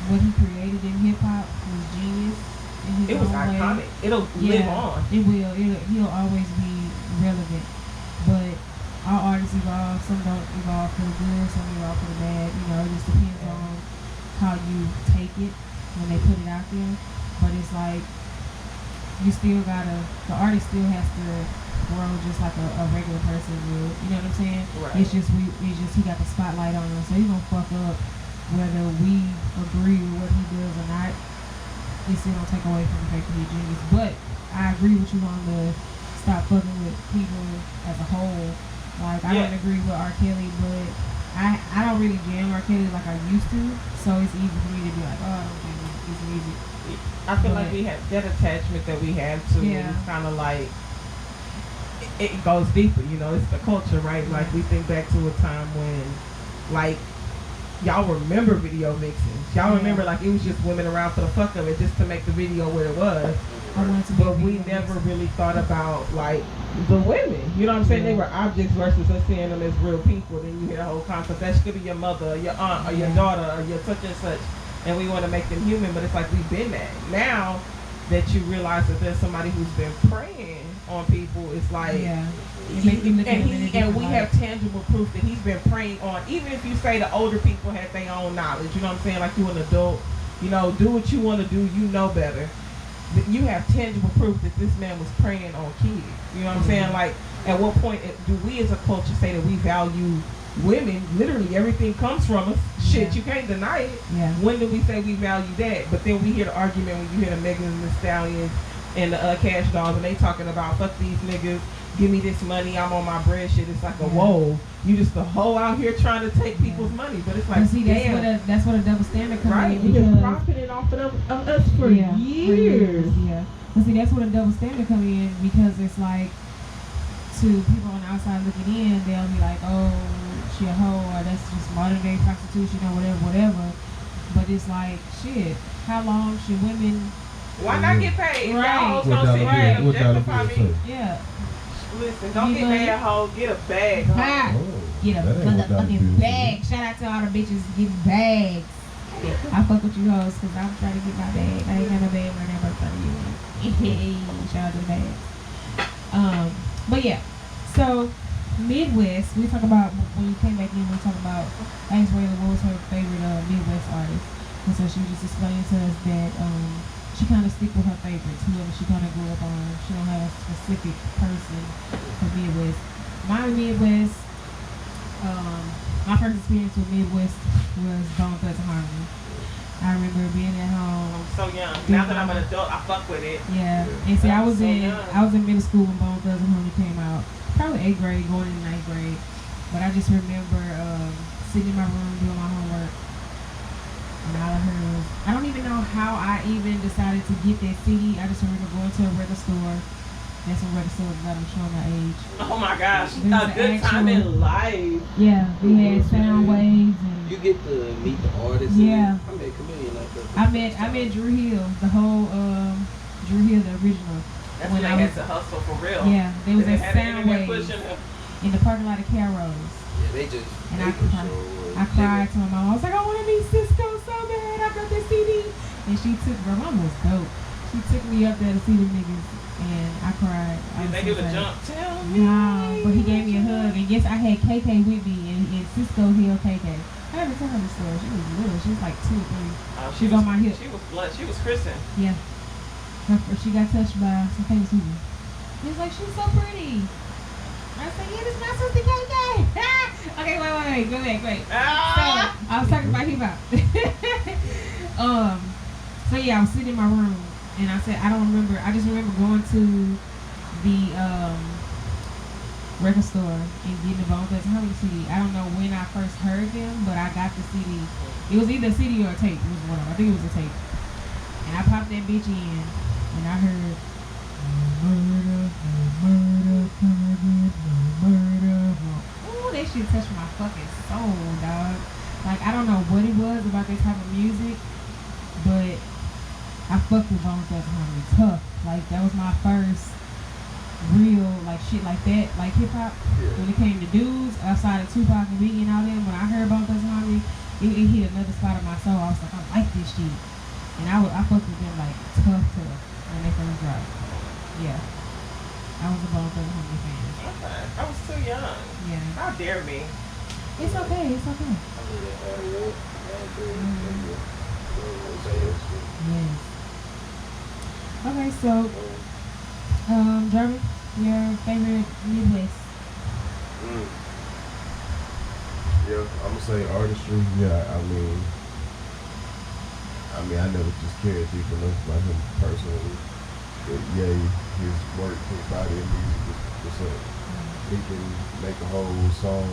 what he created in hip hop was genius. In his It was own way. iconic. It'll live on. It will. He'll always be relevant. But all artists evolve. Some don't evolve for the good. Some evolve for the bad. You know, it just depends on how you take it when they put it out there. But it's like you still gotta. The artist still has to grow just like a regular person would. You know what I'm saying? Right. It's just he got the spotlight on him, so he's gonna fuck up whether we agree with what he does or not. It still don't take away from the fact that he's genius. But I agree with you on the stop fucking with people as a whole. Like I don't agree with R. Kelly, but I don't really jam R. Kelly like I used to. So it's easy for me to be like, oh, I don't think his music. I feel like we have that attachment that we have to it. Yeah. It's kind of like it goes deeper, you know. It's the culture, right? Like we think back to a time when, like, y'all remember video mixes. Y'all Yeah. remember like it was just women around for the fuck of it, just to make the video what it was. I wanted to be a But we video never mixer. really thought about like the women. You know what I'm saying? They Yeah. were objects versus us seeing them as real people. Then you hear the whole concept. That could be your mother, or your aunt, or your Yeah. daughter, or your such and such. And we want to make them human, but it's like we've been that. Now, that you realize that there's somebody who's been preying on people. It's like, Yeah. It makes you look at him in a and different we light. have tangible proof that he's been preying on. Even if you say the older people had their own knowledge, you know what I'm saying? Like, you an adult, you know, do what you want to do. You know better. But you have tangible proof that this man was preying on kids. You know what I'm saying? Like, at what point do we as a culture say that we value women? Literally, everything comes from us. Shit, Yeah. you can't deny it. Yeah. When do we say we value that? But then we hear the argument when you hear the Megan and the Stallions and the Cash Dolls, and they talking about fuck these niggas, give me this money, I'm on my bread shit. It's like a whoa, you just a hoe out here trying to take people's money. But it's like, But see, damn, that's what a double standard comes right? in He been because profiting off of us for yeah, years. Yeah. But see, that's what a double standard come in because it's like to people on the outside looking in, they'll be like, oh, she a hoe, or that's just modern day prostitution or whatever. But it's like, shit, how long should women? Why not get paid? If Right. y'all hoes What don't sit dollar here and bill? What dollar objectify bill me. say? Yeah. Listen, don't You get gonna- mad, hoe. Get a bag. Hoe. Ha! Oh, Get a that ain't what dollar motherfucking bills bag. Shout out to all the bitches getting bags. I fuck with you hoes because I'm trying to get my bag. I ain't got no bag right now, but I'm trying to get one. Shout out to the bags. But yeah, so Midwest, we talk about when you came back in, we talk about asked Rayla what was her favorite Midwest artist. And so she was just explaining to us that she kind of stick with her favorites, whoever she kind of grew up on. She don't have a specific person for Midwest. My Midwest, my first experience with Midwest was Bone Thugs and Harmony. I remember being at home. I'm so young. Now that I'm an adult, I fuck with it. Yeah, and see, I was So in young. middle school when Bone Thugs and Harmony came out. Probably 8th grade, going into 9th grade. But I just remember sitting in my room doing my homework, and all I heard was, I don't even know how I even decided to get that CD. I just remember going to a record store. That's when record stores got me showing my age. Oh my gosh, There's a good time actual- in life. Yeah, we had sound waves and. You get to meet the artists. Yeah. I met Chameleon like that. I met Drew Hill, the whole Drew Hill, the original. That's When when I they was- had to hustle for real. Yeah, they was They at had the Sound internet Waves pushing them. in the parking lot of Carol's. Yeah, they just. And they I for cried. sure I cried to my mom. I was like, I want to meet Cisco so bad. I got this CD. And she took, my mom was dope. She took me up there to see the niggas, and I cried. I Did was they so do the sad. jump? Tell me. No, but he gave me a hug. And yes, I had KK with me, and Cisco held KK. I never told her the story. She was little. She was like 2 or 3. Oh, She's on my hip. She was blood. She was Kristen. Yeah. She got touched by some famous people. He was like, she's so pretty. I said, yeah, this is my sister KK. Okay, wait. Go back, wait. Ah! So, I was talking about hip hop. So yeah, I was sitting in my room and I said, I don't remember. I just remember going to the record store and getting the Bone Thugs and Harmony CD. I don't know when I first heard them, but I got the CD. It was either a CD or a tape. It was one of them. I think it was a tape. And I popped that bitch in and I heard murder, murder. Ooh, that shit touched my fucking soul, dog. Like, I don't know what it was about that type of music, but I fucked with Bone Thugs and Harmony tough. Like, that was my first real, like, shit like that, like hip-hop. When it came to dudes, outside of Tupac and Biggie and all them, when I heard Bone Thugs and Harmony, it hit another spot of my soul. I was like, I like this shit. And I fucked with them, like, tough, when they first dropped. Yeah. I was a Bone Thugs and Harmony fan. Okay. I was too young. Yeah. How dare me? It's okay, it's okay. Yes. Okay, so, Jeremy, your favorite Midwest? Yeah, I'm gonna say artistry. Yeah, I never just cared deep enough about him personally. But yeah, his work, his body and music was up. He can make a whole song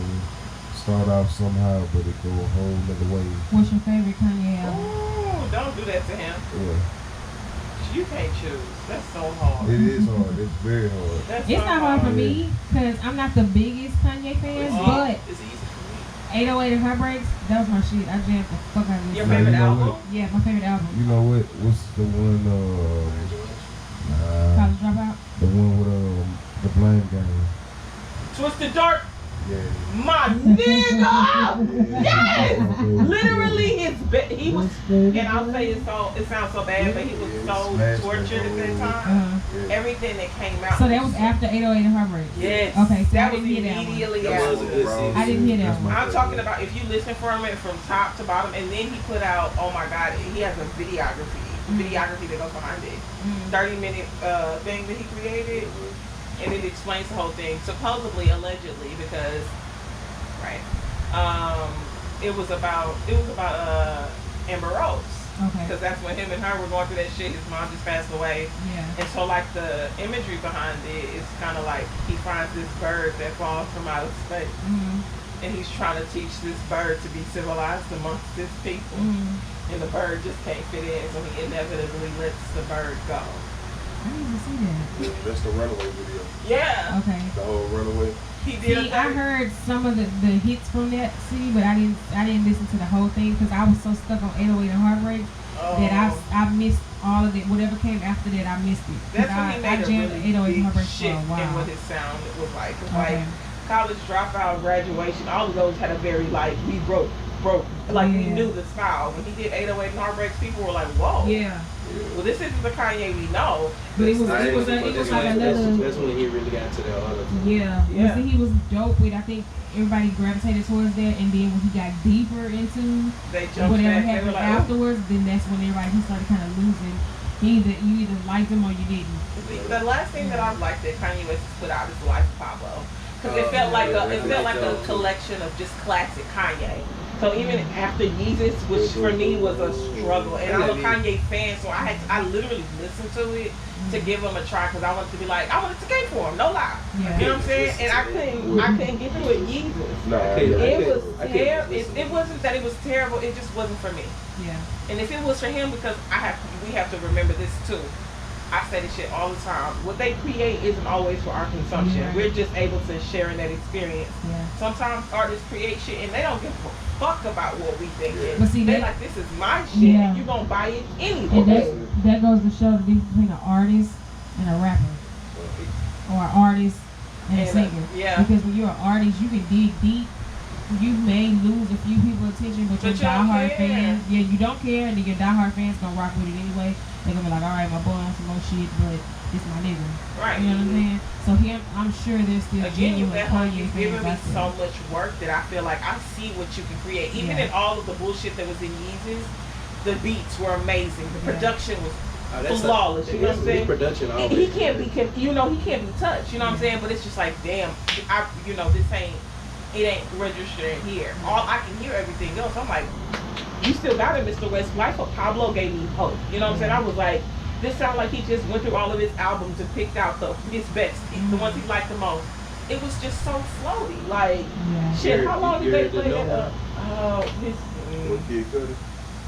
start off somehow, but it go a whole nother way. What's your favorite Kanye album? Ooh, don't do that to him. Yeah, You can't choose. That's so hard. it is hard. It's very hard. That's It's so not hard for hard. me, because I'm not the biggest Kanye fan, but It's easy for me. 808 and Heartbreaks, that was my shit. I jammed the fuck out of Your it. Now, favorite you know album? what? Yeah, my favorite album. You know what? What's the one? College Dropout. The one with the Blame Game. Twisted Dark. Yeah. My nigga! Yes! Literally, he was, and I'll say it sounds so bad, but he was so tortured at that time. Everything that came out. So that was after 808 and Heartbreak? Yes. Okay, so that I was didn't hear that one. immediately That was a after. good season. I didn't hear that one. I'm talking about if you listen from it from top to bottom, and then he put out, oh my god, he has a videography that goes behind it. 30-minute thing that he created, and it explains the whole thing, supposedly, allegedly, because, right, it was about Amber Rose. Okay. Because that's when him and her were going through that shit. His mom just passed away. Yeah. And so, like, the imagery behind it is kind of like he finds this bird that falls from outer space. And he's trying to teach this bird to be civilized amongst his people. And the bird just can't fit in, so he inevitably lets the bird go. I didn't even see that. Yeah, that's the Runaway video. Yeah. Okay. The whole Runaway. He did. See, I heard some of the hits from that CD, but I didn't listen to the whole thing because I was so stuck on 808 and Heartbreak that I missed all of it. Whatever came after that, I missed it. That's when he made I a jammed really 808 and big Heartbreak shit for a while. in what his sound was like. It was Okay. like college dropout, graduation, all of those had a very like we broke, like we knew the style. When he did 808 and Heartbreaks, people were like, whoa. Yeah. Well, this isn't the Kanye we know. But it was like another. That's when he really got into that other. Yeah. Yeah. See, he was dope with. I think everybody gravitated towards that, and then when he got deeper into They jumped whatever back. They happened were like, afterwards, then that's when he started kind of losing. You either liked him or you didn't. The last thing that I liked that Kanye West has put out is The Life of Pablo, because it felt like a collection of just classic Kanye. So even after Yeezus, which for me was a struggle, and I'm a Kanye fan, so I literally listened to it to give him a try because I wanted to be like, I wanted to game for him, no lie. Yeah. You know what I'm saying? And I couldn't get through it. Yeezus. No, It was terrible. It wasn't that it was terrible. It just wasn't for me. Yeah. And if it was for him, because we have to remember this too. I say this shit all the time. What they create isn't always for our consumption. Yeah. We're just able to share in that experience. Yeah. Sometimes artists create shit and they don't give a fuck about what we think. But see, They're that- like, this is my shit, Yeah. and you gonna buy it And anyway. that goes to show the difference between an artist and a rapper, or an artist and a singer. Yeah. Because when you're an artist, you can dig deep. You may lose a few people's attention, but your But you don't diehard care. fans, yeah, you don't care, and then your diehard fans gonna rock with it anyway. They're gonna be like, all right, my boy on some more shit, but this my nigga. Right. You know what I'm saying? So I'm sure there's still Again, genuine that whole Kanye you've fans given me out there. so much work that I feel like I see what you can create. Even Yeah. in all of the bullshit that was in Yeezus, the beats were amazing. The Yeah. production was flawless. You know what I'm saying? Production He can't be, he can't be touched. You know what I'm saying? But it's just like, damn, it ain't registering here. I can hear everything else. I'm like, you still got it, Mr. West. Life of Pablo gave me hope. You know what I'm saying? I was like, this sounds like he just went through all of his albums and picked out his best, the ones he liked the most. It was just so floaty. Like, shit, how long did they play it up? What Kid Cudi?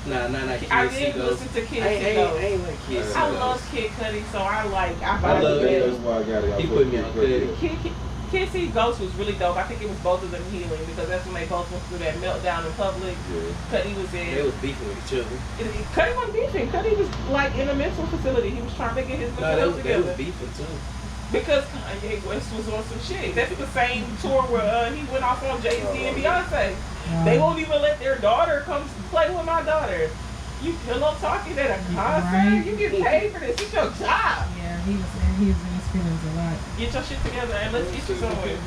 Nah. I did listen to Kid Cudi. I ain't like Kid Cudi. I love Kid Cudi, so I love it. That's why I got it. He put me on Cudi. Kid Cudi Ghost was really dope. I think it was both of them healing because that's when they both went through that meltdown in public. Yeah. Cudi was in. They was beefing with each other. Cudi wasn't beefing. Cudi was like in a mental facility. He was trying to get his mental health They together. was beefing too. Because Kanye West was on some shit. That's the same tour where he went off on Jay-Z and Beyonce. They won't even let their daughter come play with my daughter. You pillow talking at a concert? Right. You get paid for this. It's your job. Yeah, he was in his feelings a lot. Get your shit together and let's get you somewhere.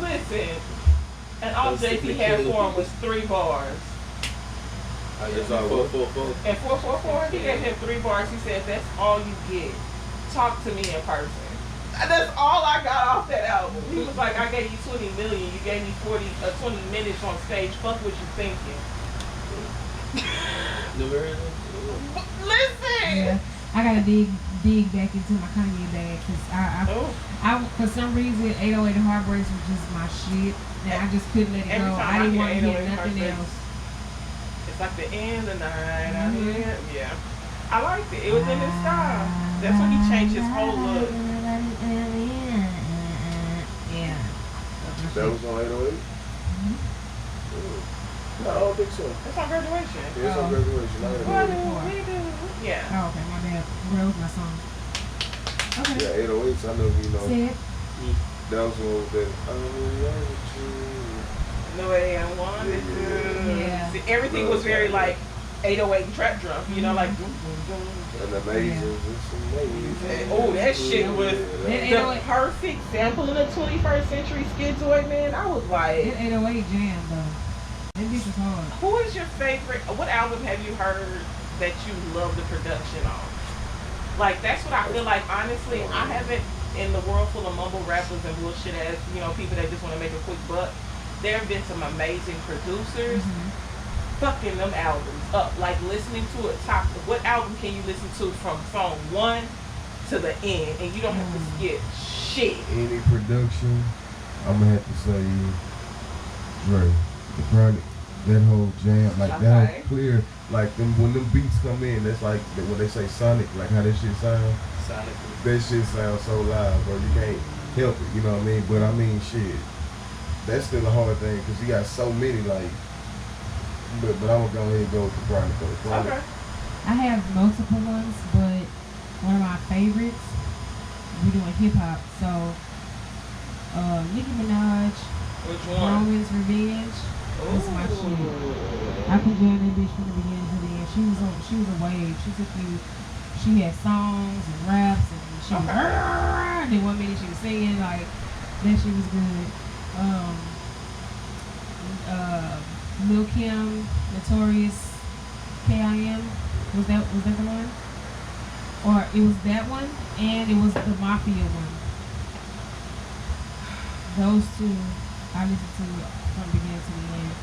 Listen. And all Jay-Z had for him was 3 bars. That's all. 444. And 444, he gave him 3 bars. He said, that's all you get. Talk to me in person. That's all I got off that album. He was like, I gave you 20 million. You gave me 20 minutes on stage. Fuck what you thinking. Never heard of it? Listen! Yeah, I gotta dig back into my Kanye bag because I for some reason 808 and Heartbreaks was just my shit, and I just couldn't let it Every go. time I didn't hear want to hear 808 nothing Heartbreaks, else. It's like the end of the night. I hear, yeah. I liked it. It was in his style. That's when he changed his whole look. Yeah. That was on 808? No, I don't think so. It's on Graduation. Yeah, it's on Graduation. I What ain't do we do? Yeah. Oh, okay, my bad. Where was my song? Okay. Yeah, 808s. I know, you know. Said. That was one with that. I'm in love with you. No way I wanted to. Yeah. See, everything was very like 808 trap drum, you know, like. And amazing. It's amazing. Oh, that shit was That the perfect sample in the 21st century schizoid, man. I was like, That 808 jam though. That bitch is hard. who is your favorite? What album have you heard that you love the production on? Like, that's what I feel like. Honestly, I haven't, in the world full of mumble rappers and bullshit ass, you know, people that just want to make a quick buck. There have been some amazing producers. Fucking them albums up, like listening to it. What album can you listen to from song 1 to the end, and you don't have to skip shit? Any production, I'm gonna have to say Dre, the Chronic, that whole jam, like that whole clear, like them when them beats come in, that's like when they say sonic, like how that shit sound. Sonic. That shit sounds so loud, bro. You can't help it, you know what I mean? But I mean, shit, that's still a hard thing because you got so many like. But I'm gonna go ahead and go with the Chronic. Okay. I have multiple ones, but one of my favorites, we're doing hip hop. So, Nicki Minaj, Which one? Roman's Revenge. That's my shit. I could jam that bitch from the beginning to the end. She was a wave. She had songs and raps and she was and then 1 minute she was singing, like that shit was good. Lil Kim, Notorious K.I.M. Was that the one? Or it was that one and it was the Mafia one. Those two I listened to from beginning to the end.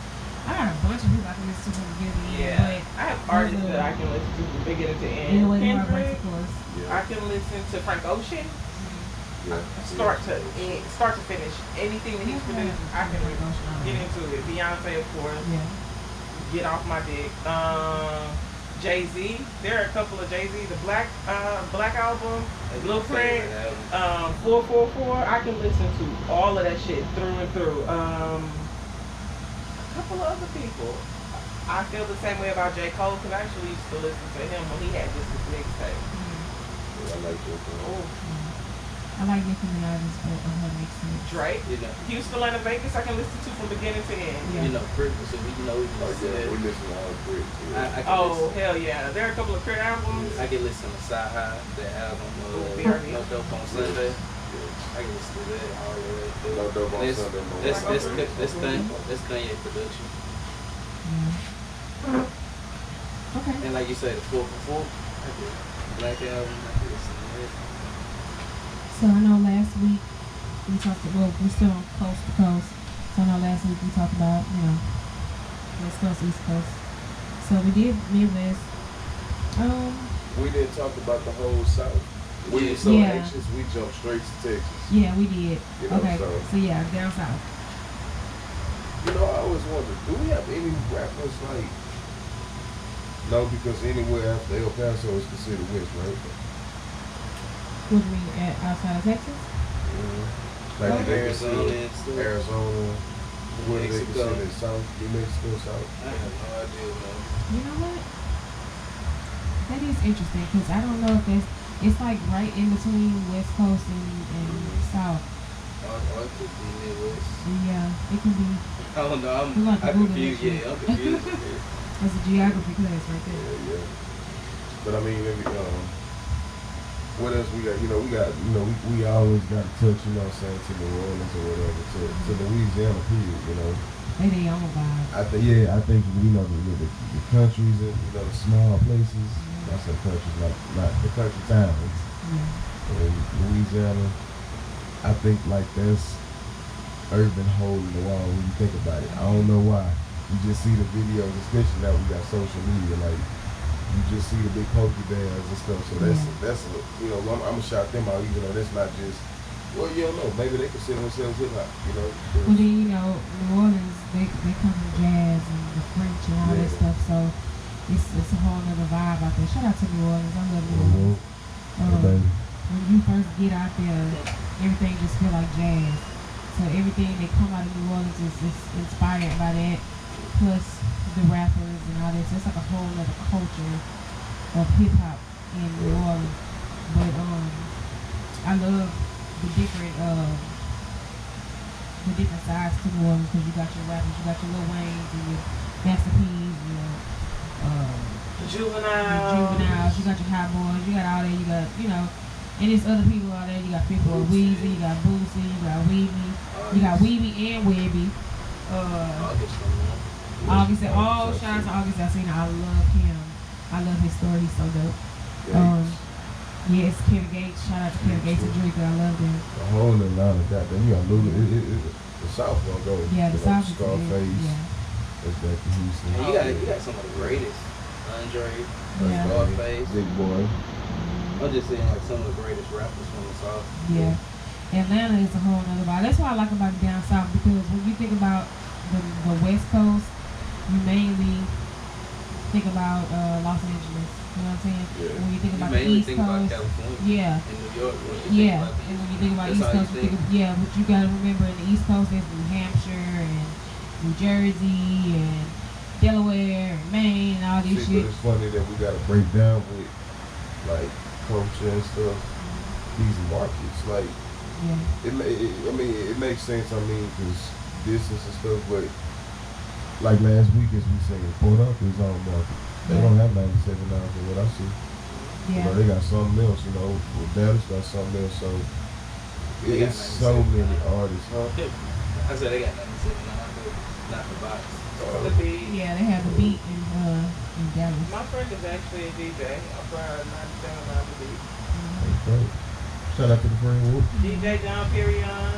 I got a bunch of people I can listen to from beginning to the end. Yeah, I have artists that I can listen to from beginning to end. Kendrick, I can listen to Frank Ocean. Start to finish. Anything that he's produced, I can get into it. Beyonce, of course. Yeah. Get off my dick. Jay-Z. There are a couple of Jay-Z. The Black album, Blueprint, 444. I can listen to all of that shit through and through. A couple of other people. I feel the same way about J. Cole because I actually used to listen to him when he had just his mixtape. Yeah, I like J. Cole. I like Nicki Minaj's her mixtape. Drake. You know. Houston, Atlanta, Vegas. I can listen to from beginning to end. Yeah. You know, Crit, so we know we Oh, listen yeah, we to listen to all Crit. I can Oh, listen. hell yeah. There are a couple of Crit albums. I can listen to Sci-Hi, the album, BRB. No Dope on Sunday. I can listen to that all the way through. No Dope on That's- Sunday. That's Kanye production. Okay. And like you said, the 444, I did. Black album, I can listen to that. So I know last week we talked about, we're still on coast to coast. So I know last week we talked about, West Coast, East Coast. So we did Midwest. We didn't talk about the whole South. We were so Yeah. anxious, we jumped straight to Texas. Yeah, we did. You know, Okay, so- so yeah, down south. You know, I always wondered, do we have any rappers like? No, because anywhere after El Paso is considered West, right? What do you mean, outside of Texas? Like Okay. they Arizona consider and stuff. Arizona. What do they Mexico. consider South? New Mexico South. I have no idea, man. You know what? That is interesting because I don't know if it's like right in between West Coast and South. Or it could be Midwest. Yeah, it can be. I don't know. We're gonna have to I'm Google confused. that shit. Yeah, I'm confused. That's a geography class right there. Yeah. But I mean, maybe, what else we got? We always got to touch, what I'm saying, to New Orleans or whatever, to Louisiana, period, They their own vibe. I think the countries and the small places. I say countries, not the country towns. Yeah. In Louisiana, I think like that's urban hole in the wall when you think about it. I don't know why. You just see the videos, especially now we got social media, like you just see the big pokey bands and stuff. So that's I'm gonna shout them out, even though that's not just. Well, you don't know. Maybe they consider themselves hip hop. Well, then New Orleans, they come from jazz and the French and all that stuff. So it's a whole other vibe out there. Shout out to New Orleans. I love New Orleans. When you first get out there, everything just feel like jazz. So everything that come out of New Orleans is inspired by that. Plus the rappers and all this. It's like a whole other culture of hip hop in New Orleans. But I love the different the different sides to New Orleans because you got your rappers, you got your Lil Waynes and your Master P's, your juveniles, you got your hot boys, you got all that, you got, and there's other people out there, you got people with Weezy, you got Boosie, you got Weeby, you got Weeby and Webby. August, shout out to August Alsina, I love him. I love his story, he's so dope. Yes, Kevin Gates, shout out to Kevin Gates and Drake, I love them. A whole lot of that. Then you got Lula. The South gonna go. Yeah, the South is Scarface. yeah. That's back to Houston. You got some of the greatest. Andre, Yeah. Scarface. Big Boy. I'm just saying like some of the greatest rappers from the South. Yeah. Atlanta is a whole nother vibe. That's what I like about it down south because when you think about the West Coast, you mainly think about Los Angeles. You know what I'm saying? Yeah. When you think about the mainly East think Coast, about California. yeah. And New York. Yeah, and when you think about That's East all you Coast, you think but you gotta remember in the East Coast there's New Hampshire and New Jersey and Delaware and Maine and all this See, shit. but it's funny that we gotta break down with like culture and stuff. These markets, like Yeah. it makes sense. I mean, cause distance and stuff, but like last week, as we said, Port Arthur is on market. They don't have 97 hours from what I see. You know, Yeah. they got something else. You know, with Dallas got something else. So They got it's so 97. many artists, huh? I said they got 97 now, but not the box. The beat. Yeah, they have a beat in Dallas. My friend is actually a DJ. I'm proud of 97 on the beat. Okay. Shout out to the friend Whoop. DJ Don Perion.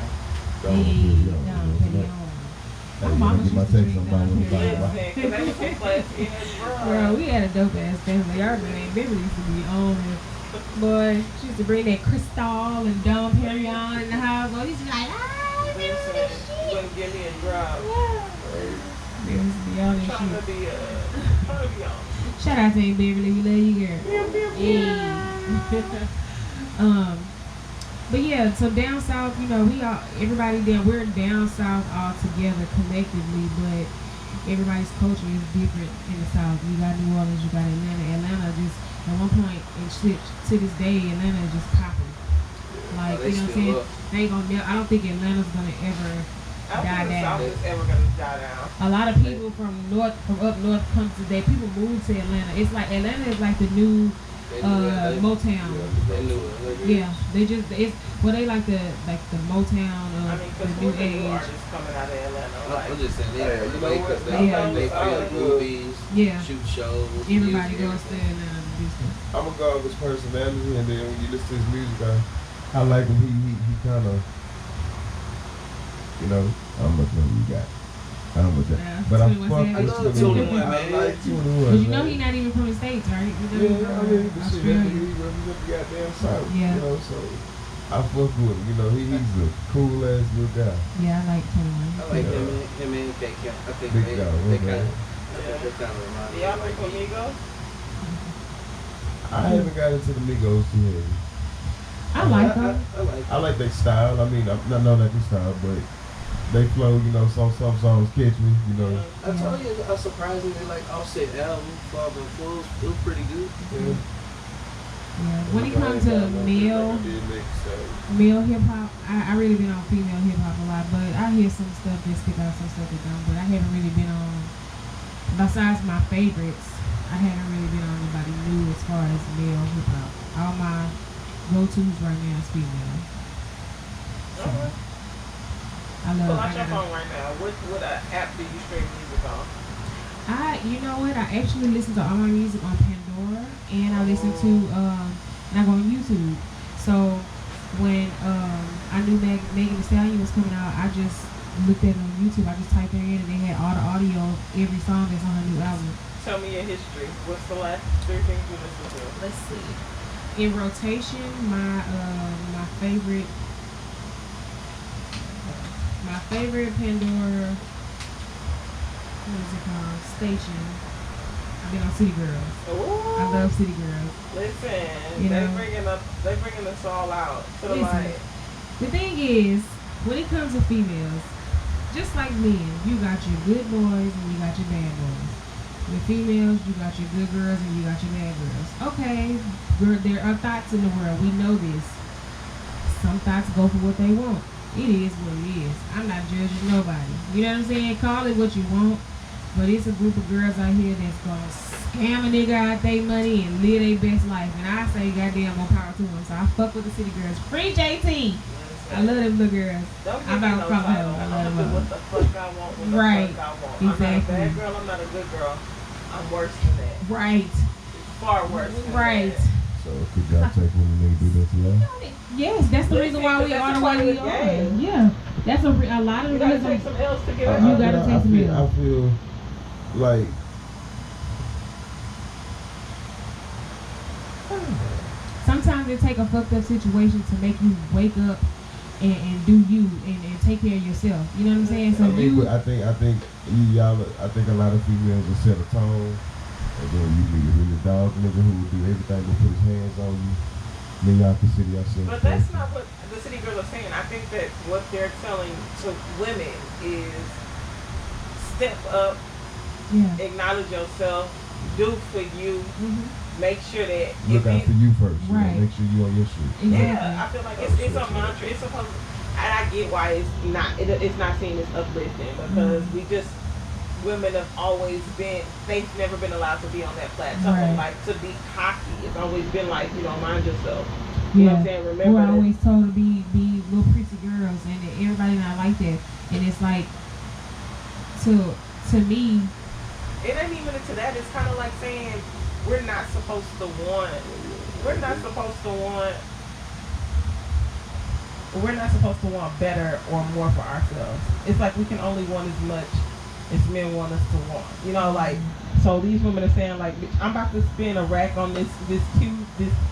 My mama get my used to text drink on Don my Perignon. Listen, 'cause they was so classy as Bro, we had a dope ass family. Our man Beverly used to be on it. Boy, she used to bring that Cristal and Dom Perignon in the house. Boy, he used to be like, Listen, you wouldn't give me a drop. They used to be on this Trying to shit. be on. Shout out to Aunt Beverly, we love you, girl. Yeah. But yeah, so down south, everybody there, we're down south all together collectively, but everybody's culture is different in the south. You got New Orleans, you got Atlanta. Atlanta just, at one point, and shit, to this day, Atlanta is just popping. Like, they you know what I'm still saying? up. They ain't gonna, I don't think Atlanta's gonna ever I don't die think the down. South is ever going to die down. A lot of people from up north come today. People move to Atlanta. It's like Atlanta is like the new Motown. They knew it. Yeah, they like the Motown I of mean, the because new we're the new age. artists coming out of Atlanta. Like, I'm just saying they Hey, have you know because what? they Yeah. they film movies, Yeah, shoot shows. everybody music, goes to everything. Atlanta to do stuff. I'm a guy with his personality, and then when you listen to his music, I like when he kind of, how much money you got? How much that? Yeah, But I 21 fuck Savage. with I love 21. 21, I man. like 21. But you know man. he's not even from the States, right? He's not Yeah, even I from mean, but shit, Australia. he represent the goddamn South. Yeah. So I fuck with him. He's a cool ass little guy. Yeah, I like 21. I like him and K Count. I think Big they dog, kind of. Yeah. They kind of remind me. y'all of like like Amigos? I haven't got into the Migos too heavy. I like them. I like their style. I mean, I'm not knowing that their style, but they flow. Some songs catch me. I told you, surprisingly, like Offset album, Father and Fools, it was pretty good. Yeah. Yeah. When it comes to male hip hop, I really been on female hip hop a lot, but I hear some stuff that stick out, some stuff that don't. But I haven't really been on. Besides my favorites, I haven't really been on anybody new as far as male hip hop. All my go-tos right now is female. So, Okay. I love. Pull I out your gotta- phone right now. What app do you stream music on? You know what? I actually listen to all my music on Pandora, and I listen to and I go on YouTube. So when I knew Megan Thee Stallion was coming out, I just looked at it on YouTube. I just typed it in, and they had all the audio of every song that's on her new album. Tell me your history. What's the last 3 things you listened to? Let's see. In rotation, my favorite Pandora, what is it called? Station. I've been on City Girls. Ooh. I love City Girls. Listen, You know? they bringing us all out to the Listen. light. The thing is, when it comes to females, just like men, you got your good boys and you got your bad boys. With females, you got your good girls and you got your bad girls. Okay, there are thoughts in the world. We know this. Some thoughts go for what they want. it is what it is. I'm not judging nobody. You know what I'm saying? Call it what you want. But it's a group of girls out here that's gonna scam a nigga out their money and live their best life. And I say goddamn more power to them. So I fuck with the city girls. Free JT. I love them little girls. I'm about to call her. I'm gonna do what the fuck I want when Right. the fuck I want. Exactly. I'm not a bad girl, I'm not a good girl. I'm worse than that. Right. Far worse than Right. that. So could y'all take when the nigga do that to y'all? Yes, that's the reason why we That's are the the way part we of the are. game. Yeah. That's a lot of You the gotta take reasons. some L's to get I- up. You I- gotta I take some feel- L's. I feel like Sometimes it take a fucked up situation to make you wake up and do you and take care of yourself. You know what I'm saying? So I mean, you but I think y'all. I think a lot of females will set a tone, and then you need a really dog nigga who will do everything to put his hands on you. Then y'all consider yourself. But that's not what the city girls are saying. I think that what they're telling to women is step up, yeah. acknowledge yourself, do for you, Mm-hmm. make sure that Look out for you first. You know, Right. make sure you on your shit. Yeah, I feel like it's a mantra. It's supposed, and I get why it's not seen as uplifting because we just women have always been. They've never been allowed to be on that plateau. Right. Like to be cocky, it's always been like mind yourself. You know what I'm saying? Remember We're that. always told to be little pretty girls, and everybody not like that. And it's like to me, It ain't even into that. It's kind of like saying we're not supposed to want. We're not supposed to want. We're not supposed to want better or more for ourselves. It's like we can only want as much as men want us to want. You know, like so these women are saying like, I'm about to spend a rack on this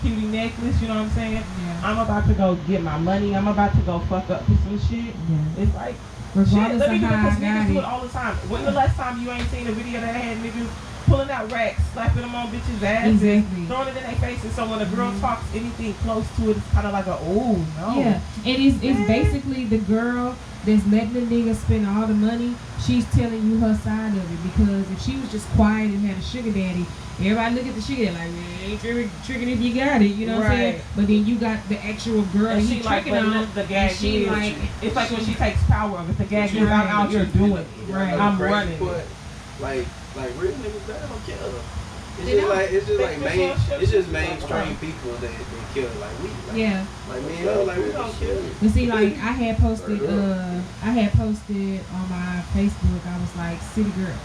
cutie necklace. You know what I'm saying? yeah, I'm about to go get my money. I'm about to go fuck up for some shit. yeah. It's like. Shit, Regardless let me of do it how I because got niggas do it it, all the time. When the last time you ain't seen a video that had niggas pulling out racks, slapping them on bitches' asses, Exactly. throwing it in their faces? So when a girl talks anything close to it, it's kind of like a, oh, no. yeah. And it's basically the girl that's letting the nigga spend all the money. She's telling you her side of it because if she was just quiet and had a sugar daddy, everybody look at the sugar daddy like, man, ain't tricking if you got it, you know what I'm saying? Right. But then you got the actual girl And he she like, tricking on, the gag and she is, like, it's like when she takes power of it. The gag is, Right. I'm out here doing it. Right. I'm Crazy running part, it. like real niggas, they don't kill them. It's They just don't. like They just want it's just shit. mainstream people that kill. Like we, like, yeah. like me and her, like we don't kill. But see, like I had posted on my Facebook. I was like, City Girls,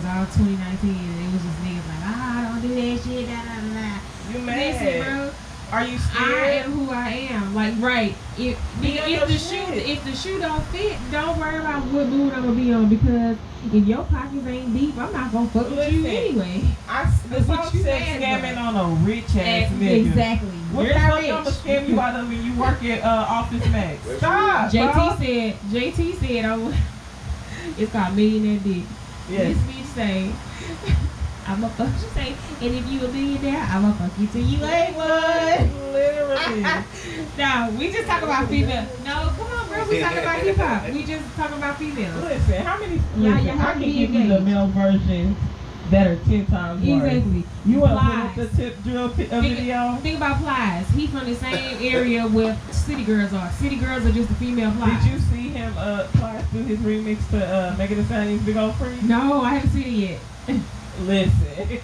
all 2019, and it was just niggas like, don't do that shit, da da da da. You Listen, mad? bro, Are you I scared? am who I am. Like, right? Be on your shit. If the shoe don't fit, don't worry about what mood I'm gonna be on because if your pockets ain't deep, I'm not gonna fuck with you Listen, anyway. The That's song what you said mad scamming about. on a rich ass nigga. Exactly. What You're the not fuck I'm gonna rich. scam you out of when you work at Office Max? Stop, JT said, oh, it's called Millionaire Dick. Yes. This bitch say, I'ma fuck you say, and if you a millionaire, I'ma fuck you till you ain't one. Literally. No, we just talk about females. No, come on, bro. We talking about hip hop. We just talking about females. Listen, how many? Yeah, Listen, yeah, I how can many give you the engaged? male versions that are 10 times worse. Exactly. You want to Plies. put up the tip drill video? Think about Plies. He from the same area where City Girls are. City Girls are just the female Plies. Did you see him Plies do his remix to Megan Thee Stallion's Big Old Freak? No, I haven't seen it yet. Listen.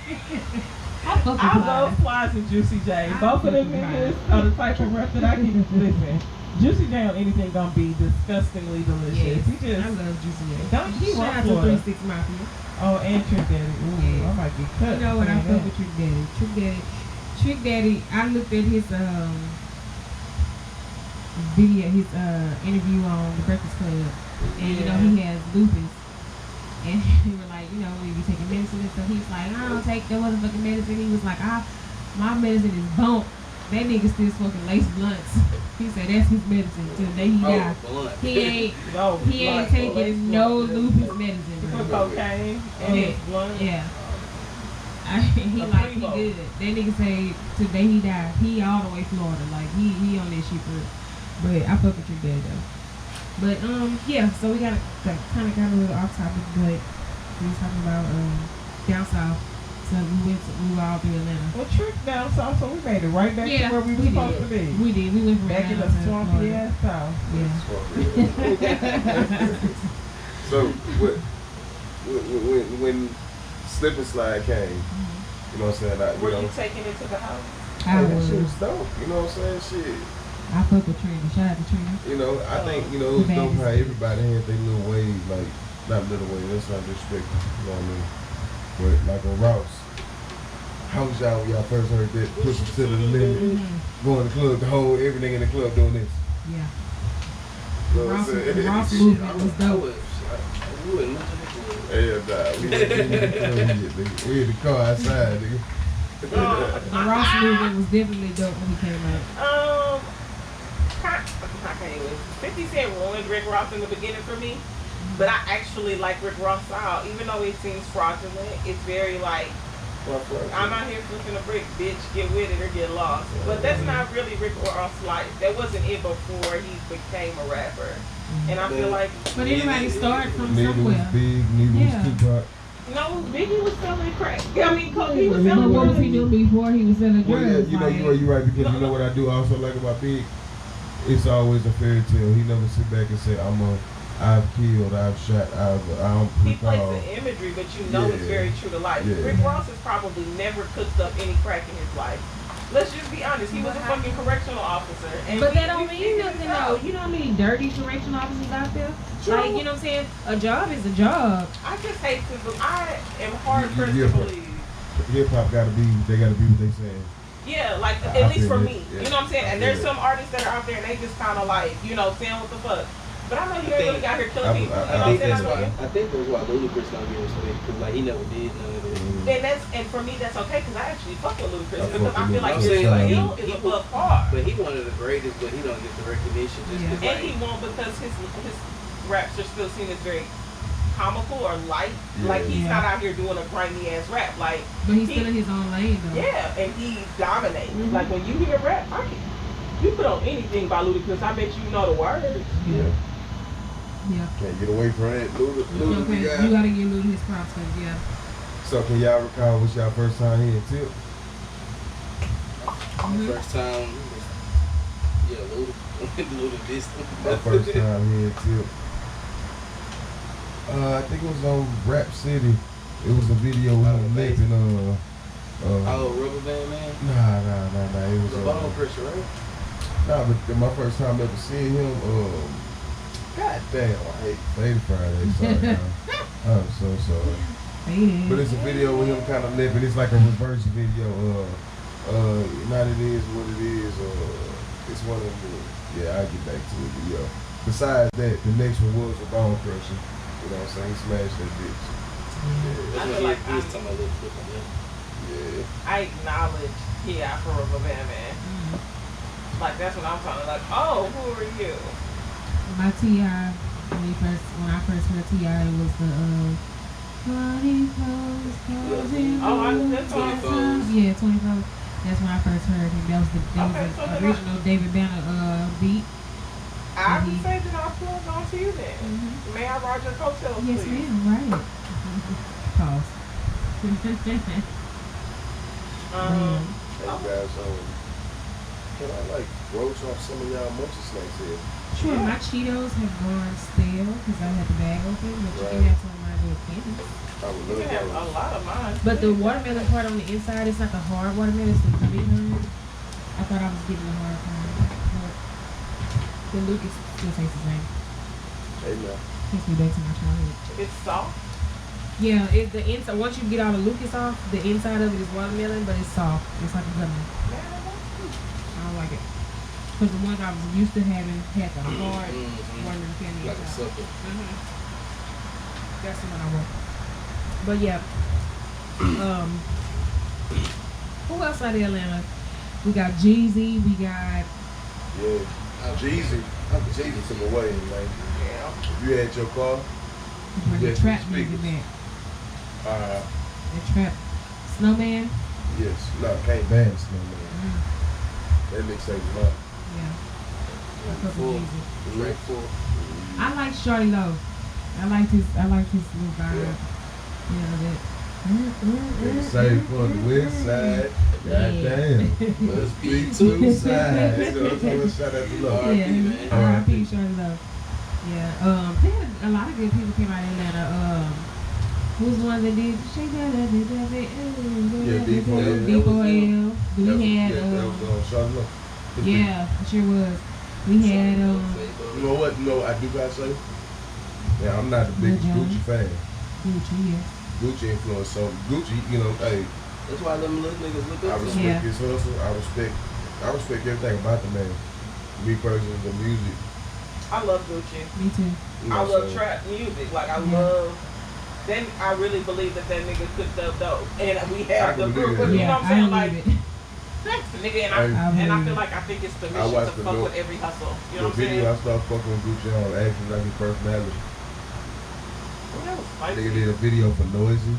I fuck with I Plies. love Plies and Juicy J. I Both of them fucking niggas are the type of rep that I can listen. Juicy J on anything gonna be disgustingly delicious. Yes, He just I love Juicy J. don't he Shout want out to Florida. 3 6 Mafia. Oh, and Trick Daddy. Ooh, Yeah. I might get cut. You know what? I saying fuck that. with Trick Daddy. I looked at his video, his interview on the Breakfast Club, and you know he has lupus. And they were like, you know, we be taking medicine and stuff. He's like, I don't take that motherfucking medicine. He was like, my medicine is bump. That nigga still smoking lace blunts. He said that's his medicine till the day he died. Blunt. He ain't No, taking blunt. no lupus medicine, He bro. put cocaine and Yeah. his blunt. Yeah. He A like he primo. good. That nigga say today he died. He all the way Florida. Like he on that shit for real. But I fuck with your dad though. But yeah, so we kind of got a little off topic, but we was talking about down south. So we were all through Atlanta. Well, trip down south, so we made it right back Yeah, to where we were we supposed did. to be. We did. We went from Back in Atlanta the to swampy Florida. ass town. Yeah. So when Slip and Slide came, you know what I'm saying? Were you taking it to the house? I that shit was. was dope. You know what I'm saying? Shit. I fuck with Trina. Shout out to Trina. You know, I think, you know, it was dope how everybody had their little way, like, not little way, that's not disrespectful, you know what I mean? But like on Ross, how was y'all when y'all first heard that push it to the limit, go in the club, the whole, everything in the club doing this? Yeah. You know what I'm The saying? Ross movement was dope. Hell nah, we didn't in the club yet, nigga. We in the car outside, nigga. The Ross movement was definitely dope when he came out. I can't even. 50 Cent ruined Rick Ross in the beginning for me, but I actually like Rick Ross style, even though it seems fraudulent. It's very like, I'm out here flipping a brick, bitch, get with it or get lost. But that's not really Rick Ross' life. That wasn't it before he became a rapper. And I feel like, But everybody started from Neither was somewhere. Big, neither Yeah. was Tupac. no, Biggie was selling crack. I mean, he was But selling what was drugs. he doing before he was selling Well, yeah, drugs? you know, Like, you're right, because you know what I do also like about Big? It's always a fairy tale. He never sit back and say, I've killed, I've shot, I don't He plays recall. the imagery, but you know it's Yeah. very true to life. Yeah. Rick Ross has probably never cooked up any crack in his life. Let's just be honest. He was a fucking correctional officer. And but we- that don't we mean figured nothing it out. though. You know how many dirty correctional officers out there? True. Like, you know what I'm saying? A job is a job. I just hate to believe. I am hard pressed Yeah, to but- believe. Hip hop gotta be, they gotta be what they saying. Yeah, like I at least feel for it, me. yeah. You know what I'm saying? And there's some artists that are out there and they just kind of like, you know, saying what the fuck. But I know you ain't really got here killing people. You know what I'm saying? I think that's why Ludacris don't get respect, because like he never did none of that. And for me that's okay because I actually fuck with Ludacris I because fuck I with feel like I'm his saying, like, skill he- is he- above par. But he one of the greatest, but he don't get the recognition just Yeah. because And like, he won't because his raps are still seen as very comical or light. Like he's Yeah. not out here doing a grimy ass rap. Like But he's still in his own lane though. yeah, and he dominates. Mhm. Like when you hear rap, you put on anything by Ludacris, I bet you know the words. Yeah. Yeah. Can't get away from it. Luda Okay, the guy. you gotta give Luda his props, 'cause, yeah. So can y'all recall what's y'all first time hearing Tip? Mhm. first time, yeah, Luda this. My first time hearing Tip. I think it was on Rap City. It was a video with him lipping Oh, Rubber Band Man? Nah. It was The bone pressure, right? nah, but my first time ever seeing him, God damn, I hate Fadded Friday. Sorry, y'all. I'm so sorry. Faded. But it's a video with him kind of lipping. It's like a reverse video. Not it is what it is. It's one of them. Yeah, I'll get back to it. But yeah. Besides that, the next one was a bone crusher. You know what I'm saying? He smashed that bitch. That's I what feel like he was talking about Little Flip on that. Yeah. I acknowledge for Rubber Band Man. Mhm. Like that's what I'm talking like, oh, who are you? My T.I., when I first heard T.I., it was the, Money flows in Oh, I knew that song. 24s. Yeah, 24. That's when I first heard him. That was the Okay, so then original David Banner beat. I would Mhm. say that I'll pull it on to you then. Mhm. May I ride your coattails, Yes, please? ma'am, right. Pause. Um, Hey guys, can I like roast off some of y'all munchie snacks here? Sure, Yeah. my Cheetos have gone stale because I had the bag open, but you can Right. have some of my little candies. I would you love can have a those. lot of mine. But the watermelon part on the inside, it's not the hard watermelon, it's the green one. I thought I was getting the hard part. But the Lucas still tastes the same. Hey now. Takes me back to my childhood. It's soft. Yeah, it's the inside. Once you get all the Lucas off, the inside of it is watermelon, but it's soft. It's like a gummy. I don't like it. Because the ones I was used to having had the hard watermelon candy Like a inside. sucker. That's the one I want. But yeah. Who else out of Atlanta? We got Jeezy. We got Yeah. Jeezy. Jeezy took away, like, Yeah. if you had your car, bring the Yes, trap speakers. music back. uh, The trap. Snowman. yes, no, can't ban Snowman. That mixtape was mine. Yeah. I fuck with Full. Jeezy. Drake full. I like Shorty Low. I like his little vibe. Yeah. Yeah, that. They say for the west side. Goddamn. Must be Two sides. So I'm talking shout out to love. Yeah, R.I.P. Shorty Love. Yeah, they had a lot of good people came out in Atlanta. Who's the one that did Shake That Up, Yeah, D4L. We had that was Shorty Love. yeah, it sure was. We had You know what? No, I do gotta say. Yeah, I'm not the biggest Gucci fan. Gucci, yeah. Gucci influence, so Gucci, you know, hey, That's why them little niggas look I up to respect him. his hustle. I respect everything about the man. Me personally, the music. I love Gucci. Me too. You know, I love so- trap music. Like I love. Then I really believe that nigga cooked up dope, and we I have the can proof. believe You that. know what I'm saying? Like, believe it. thanks, nigga. And I feel like I think it's the mission to watched the fuck dope- with every hustle. You know The what I'm saying? video I started fucking with Gucci on acting like his personality. Well, that was spicy. Nigga did a video for Noisy.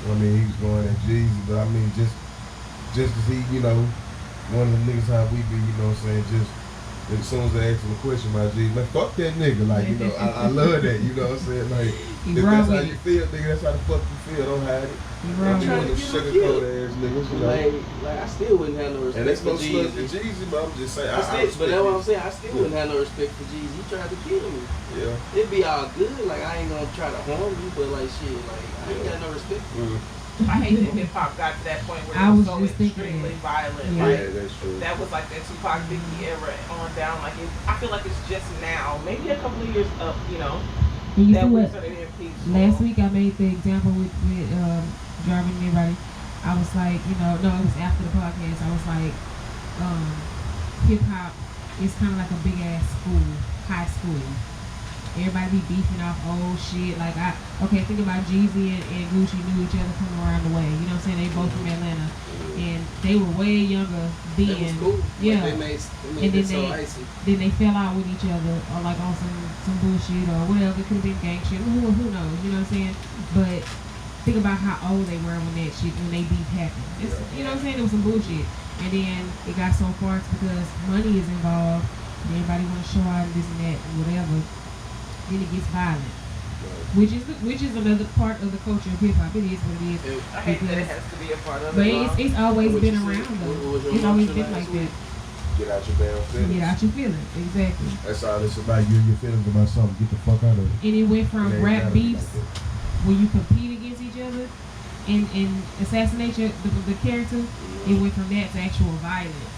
I mean, he was going at Jeezy, but I mean, just to see, you know, one of the niggas how we be, you know what I'm saying, just as soon as they ask him a question about Jeezy, like, fuck that nigga, like, you know, I love that, you know what I'm saying, like, You if wrong that's how with you it. feel, nigga, that's how the fuck you feel, don't hide it. You Don't wrong be with one of it. them sugarcoat ass niggas, you know. Like I still wouldn't have no And respect that's for no slug to Jeezy. Jeezy, but I'm just saying, I But that's respect what I'm it. saying. I still wouldn't have no respect for Jeezy. He tried to kill me. Yeah. It'd be all good. Like I ain't gonna try to harm you, but like shit, like I ain't got no respect for you. I hate that hip hop got to that point where I it was was so just thinking extremely that. violent. Yeah. Like, Yeah, that's true. that was like that Tupac Biggie era on down. Like I feel like it's just now, maybe a couple of years up, you know, And you that see we what? started in peace. Last week I made the example with Jarvin and everybody. I was like, you know, no, it was after the podcast. I was like, hip hop is kind of like a big ass school, high school. Everybody be beefing off old shit. Like think about Jeezy and Gucci knew each other coming around the way. You know what I'm saying? They both from Atlanta, and they were way younger then. That was cool. Yeah. Like, they made And it so icy. then they fell out with each other, or like on some bullshit or whatever. It could have been gang shit. Who knows? You know what I'm saying? But think about how old they were when they beef happened. It's, you know what I'm saying? It was some bullshit, and then it got so far because money is involved. And everybody want to show out and this and that and whatever. Then it gets violent, which is another part of the culture of hip hop. It is what it is. I hate that it has to be a part of But it. it's always What been you around said? though. What was your It's always mantra been like last that. Get out your damn feelings. Get out your feelings, exactly. That's all it's about. You and your feelings about something. Get the fuck out of it. And it went from It ain't rap gotta be beefs like that. when you compete against each other and assassinate the character. It went from that to actual violence.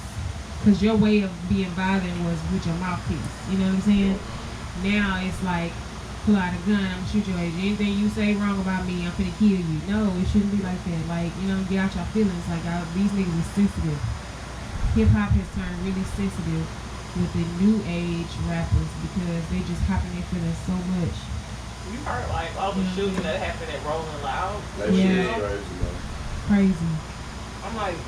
Because your way of being violent was with your mouthpiece. You know what I'm saying? Now it's like, pull out a gun, I'm gonna shoot your age. Anything you say wrong about me, I'm finna kill you. No, it shouldn't be like that. Like, you know, get out your feelings. Like, these niggas is sensitive. Hip hop has turned really sensitive with the new age rappers because they just hop in their feelings so much. You heard like all the shooting that happened at Rolling Loud. That Yeah. shit is crazy, man. Crazy. I'm like,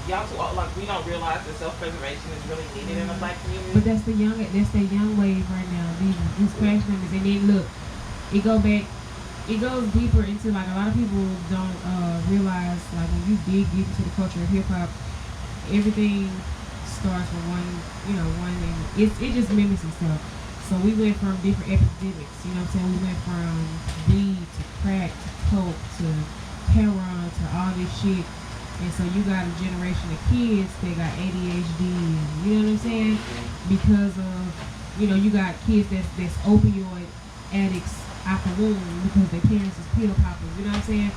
y'all too, like we don't realize that self-preservation is really needed in the black community. But that's the young wave right now. These crash members, and then look, it goes deeper into like a lot of people don't realize like when you dig deep into the culture of hip hop, everything starts with one thing. It just mimics itself. So we went from different epidemics. You know what I'm saying? We went from weed to crack to coke to heroin to all this shit. And so you got a generation of kids that got ADHD, and you know what I'm saying? Because of, you got kids that's opioid addicts out the womb because their parents is pill poppers, you know what I'm saying?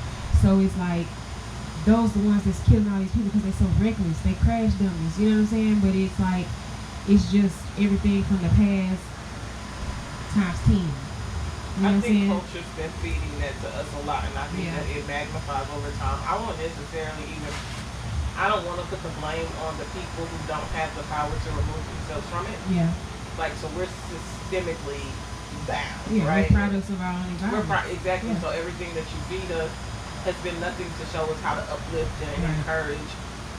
So it's like, those the ones that's killing all these people because they're so reckless. They crash dummies, you know what I'm saying? But it's like, it's just everything from the past times 10. You know I what I'm think saying? culture's been feeding that to us a lot, and I think that it magnifies over time. I don't want to put the blame on the people who don't have the power to remove themselves from it. Yeah. Like, so we're systemically bound, Yeah, right? we're products of our own environment. Exactly. Yeah. So everything that you feed us has been nothing to show us how to uplift and encourage.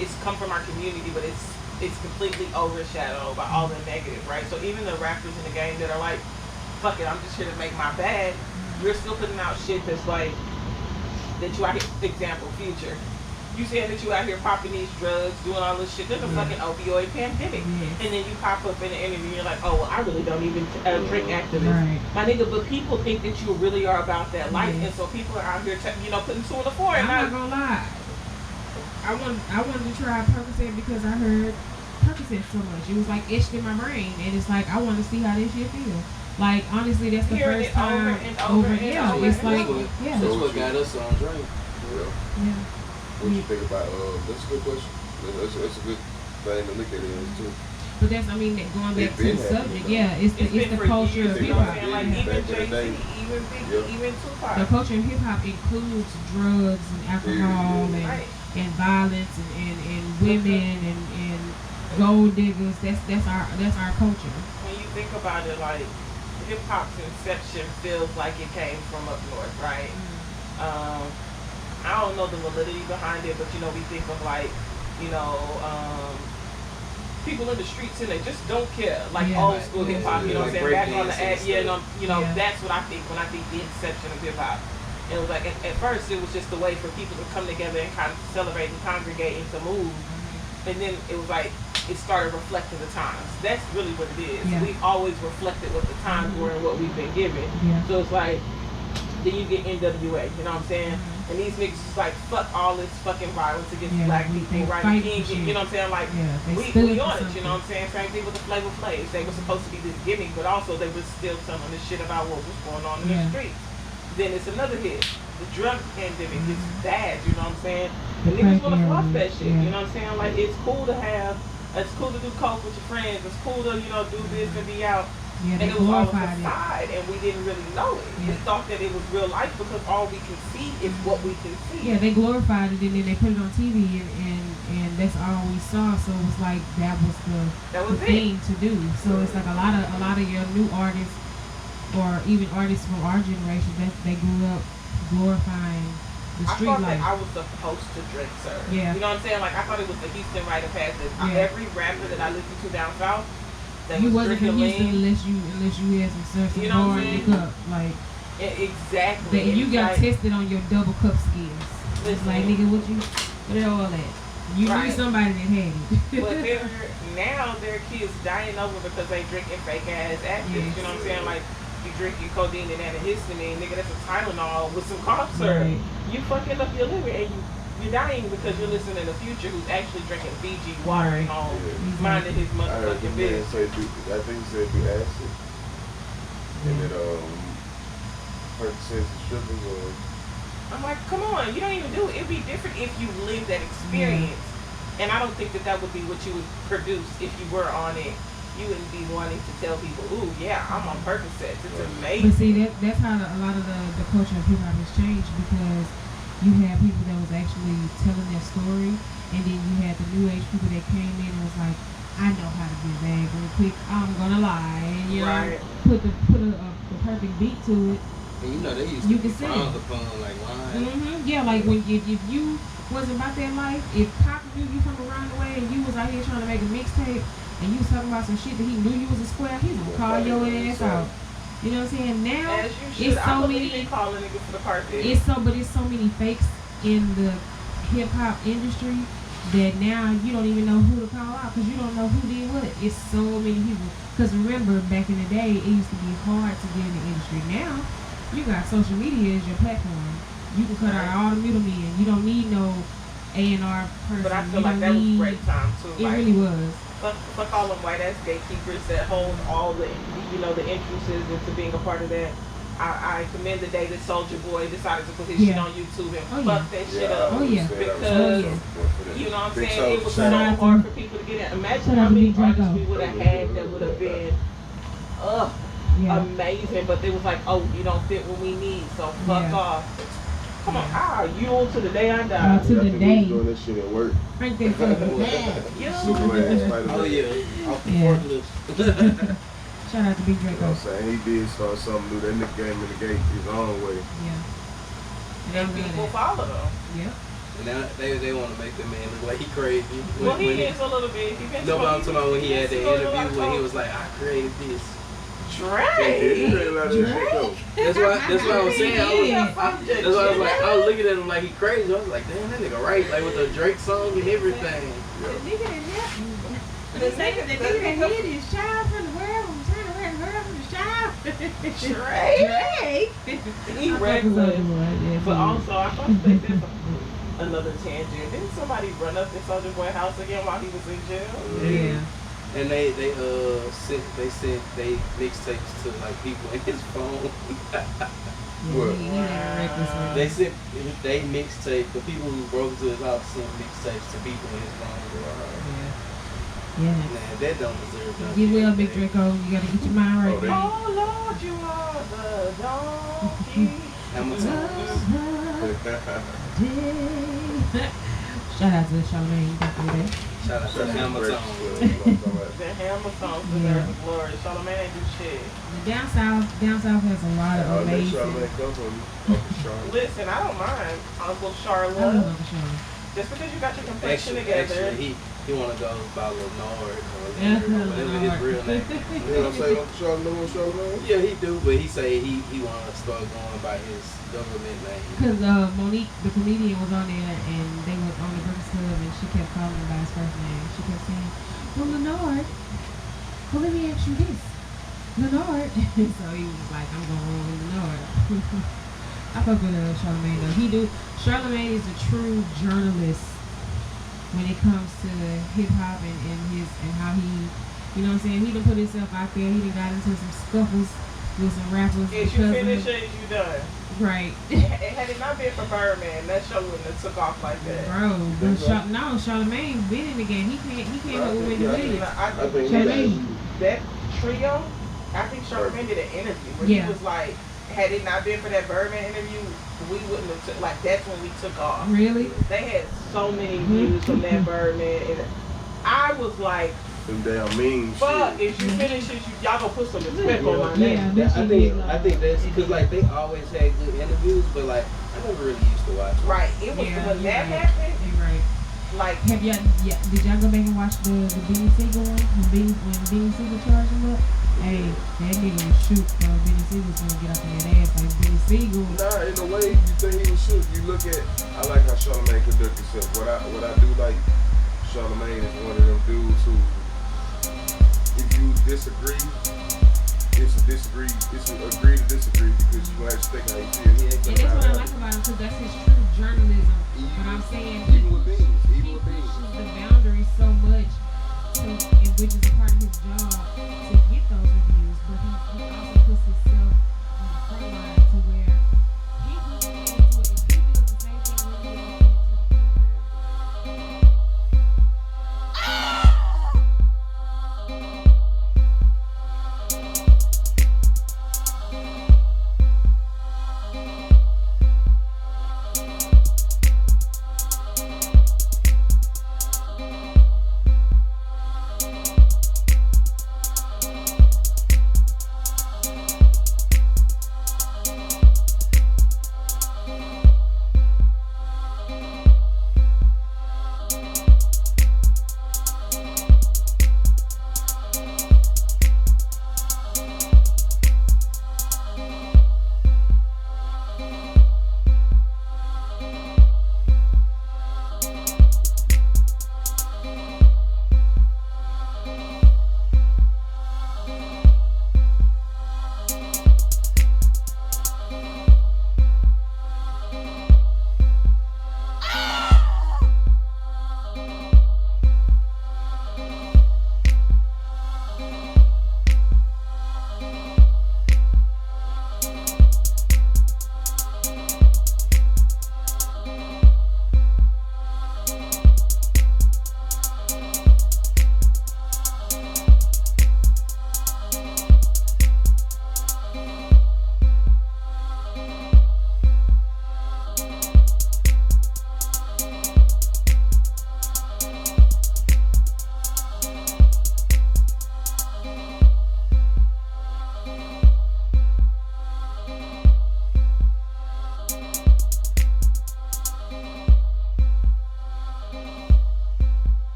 It's come from our community, but it's completely overshadowed by all the negative, right? So even the rappers in the game that are like, fuck it, I'm just here to make my bag, you're still putting out shit that's like, that you, example, Future. You saying that you out here popping these drugs, doing all this shit. There's a fucking opioid pandemic. And then you pop up in an interview and you're like, oh, well, I really don't even drink activists. Right. My nigga, but people think that you really are about that life. And so people are out here, putting 2 and a 4. And I'm not gonna lie. I wanted to try Percocet because I heard Percocet so much. It was like etched in my brain. And it's like, I want to see how this shit feels. Like, honestly, that's the Hearing first time. It's like, yeah. That's what got us on drink. Yeah. What you think about? That's a good question. That's a good thing to look at it too. But that's, I mean, that going back to the subject, it's the culture of hip hop. Like even Jay-Z, even Biggie, even Tupac. The culture of hip hop includes drugs and alcohol and violence and women and gold diggers. That's our culture. When you think about it, like hip hop's inception feels like it came from up north, right? I don't know the validity behind it, but we think of like, people in the streets and they just don't care, like old school hip hop. You know what I'm saying? Back on the ad, that's what I think when I think the inception of hip hop. It was like at first it was just a way for people to come together and kind of celebrate and congregate and to move, and then it was like it started reflecting the times. That's really what it is. Yeah. We've always reflected what the times were and what we've been given. Yeah. So it's like then you get NWA. You know what I'm saying? And these niggas is like, fuck all this fucking violence against black people, right? You know what I'm saying? Like, we on it, you know what I'm saying? Same thing with the Flavor Flav. They were supposed to be this gimmick, but also they were still telling this shit about what was going on in the streets. Then it's another hit. The drug pandemic is bad, you know what I'm saying? The niggas want to fluff that shit, you know what I'm saying? Like, it's cool to do coke with your friends. It's cool to, do this and be out. Yeah, and it was all a facade, and we didn't really know it. We thought that it was real life because all we can see is what we can see. Yeah, they glorified it and then they put it on TV and that's all we saw. So it was like that was the thing to do. So it's like a lot of your new artists or even artists from our generation that they grew up glorifying the street life. I thought that I was supposed to drink, sir. Yeah. You know what I'm saying? Like I thought it was the Houston rite of passage. Every rapper that I listened to down south. You wasn't from Houston unless you had some surf and hard cup, like exactly. That you got tested on your double cup skills. It's like nigga, what all that? You knew somebody that had it. But now there are kids dying over because they drinking fake ass actives. You know what I'm saying? Like you drinking codeine and antihistamine, nigga. That's a Tylenol with some cough syrup. You fucking up your liver and you're dying because you're listening to Future, who's actually drinking Fiji water and all, minding his motherfucking business. I think he said do acid. And then Percocet and strippers or. I'm like, come on, you don't even do it. It'd be different if you lived that experience. And I don't think that would be what you would produce if you were on it. You wouldn't be wanting to tell people, ooh, yeah, I'm on Percocet. It's amazing. But see, that's how a lot of the culture of hip hop has changed because you had people that was actually telling their story, and then you had the new age people that came in and was like, I know how to get a bag real quick. I'm gonna lie, and put the perfect beat to it. And they used to be frowned upon like lying. Yeah, like when if you wasn't about that life, if Pop knew you from around the way and you was out here trying to make a mixtape and you was talking about some shit that he knew you was a square, he was gonna call your ass out. You know what I'm saying? Now it's so many calling niggas for the carpet. It's so many fakes in the hip hop industry that now you don't even know who to call out because you don't know who did what. It's so many people. Because remember, back in the day, it used to be hard to get in the industry. Now you got social media as your platform. You can cut out all the middlemen. You don't need no A&R person. But I feel like that was a great time too. It really was. Fuck all them white ass gatekeepers that hold all the the entrances into being a part of that. I commend the day that Soulja Boy decided to put his shit on YouTube and fuck that shit up. Because you know what I'm saying? It was so hard for people to get in. Imagine how many artists we would have had that would have been amazing, but they was like, oh, you don't fit what we need, so fuck off. Come on, you on to the day I die. To the day. Doing this shit at work. Right there, Superman Spider-Man. Oh yeah, off the forklift. Shout out to Big Draco. You know what I'm saying? He did start something new. That nigga came in the gate his own way. Yeah. And people follow them. Yeah. Now they want to make the man look like he crazy. Well, he is a little bit. No, but I'm talking about when he had the interview when he was like, I created this. Drake. That's what I was saying. That's why I was like, I was looking at him like he crazy. I was like, damn, that nigga right, like with the Drake song and everything. The nigga that helped me. The nigga that hid his child from the world and trying to run the world from the child. Drake. He reckless. But also, I thought they said another tangent. Didn't somebody run up in Soulja Boy house again while he was in jail? Yeah. And they sent they mixtapes to like people in his phone. They sent they mixtape the people who broke into his house sent mixtapes to people in his phone. Yeah. Man, that don't deserve nothing. You will, Big Draco. You gotta get your mind right. Oh Lord, you are the donkey. Shout out to Charlamagne. Definitely. Shout out to the Hammer song. The Hammer song deserves the glory. Charlamagne ain't do shit. Down south has a lot of amazing. Listen, I don't mind Uncle Charlotte. I love Uncle Charlotte. Just because you got your complexion together. He want to go by Lenore or whatever his real name. You know what I'm saying? Uncle Charlamagne? Yeah, he do, but he say he want to start going by his government name. Because Monique, the comedian, was on there and they were on the Breakfast Club and she kept calling him by his first name. She kept saying, well, Lenore, well, let me ask you this. Lenore. So he was like, I'm going to roll with Lenore. I fuck with Charlamagne though. Charlamagne is a true journalist when it comes to hip hop and how he, you know what I'm saying, he done put himself out there. He done got into some scuffles with some rappers. Is you finished or is you done? Right. Had it not been for Birdman, that show wouldn't have took off like that. Bro, Charlamagne's been in the game. He came up with Williams. That trio, I think Charlamagne did an interview where he was like, had it not been for that Birdman interview, we wouldn't have took, like, that's when we took off. Really? They had so many views from that Birdman, and I was like, them damn mean fuck, shit. if you finish it, y'all gonna put some respect on my name. I think that's because like they always had good interviews, but like I never really used to watch them. Right, it was when that happened. You're right. Like, did y'all go back and watch the Benny Siegel one? When Benny Siegel charged him up? Hey, that nigga was shoot. Benny Siegel's gonna get up in that ass like Benny Siegel. Nah, in a way, you think he was shoot. You look at, I like how Charlamagne conduct himself. What I do like, Charlamagne is one of them dudes who, if you disagree, it's an agree to disagree because you have to stick how you feel. He ain't and that's what I like about him because that's his true journalism. But I'm saying he pushes the boundaries so much, which is a part of his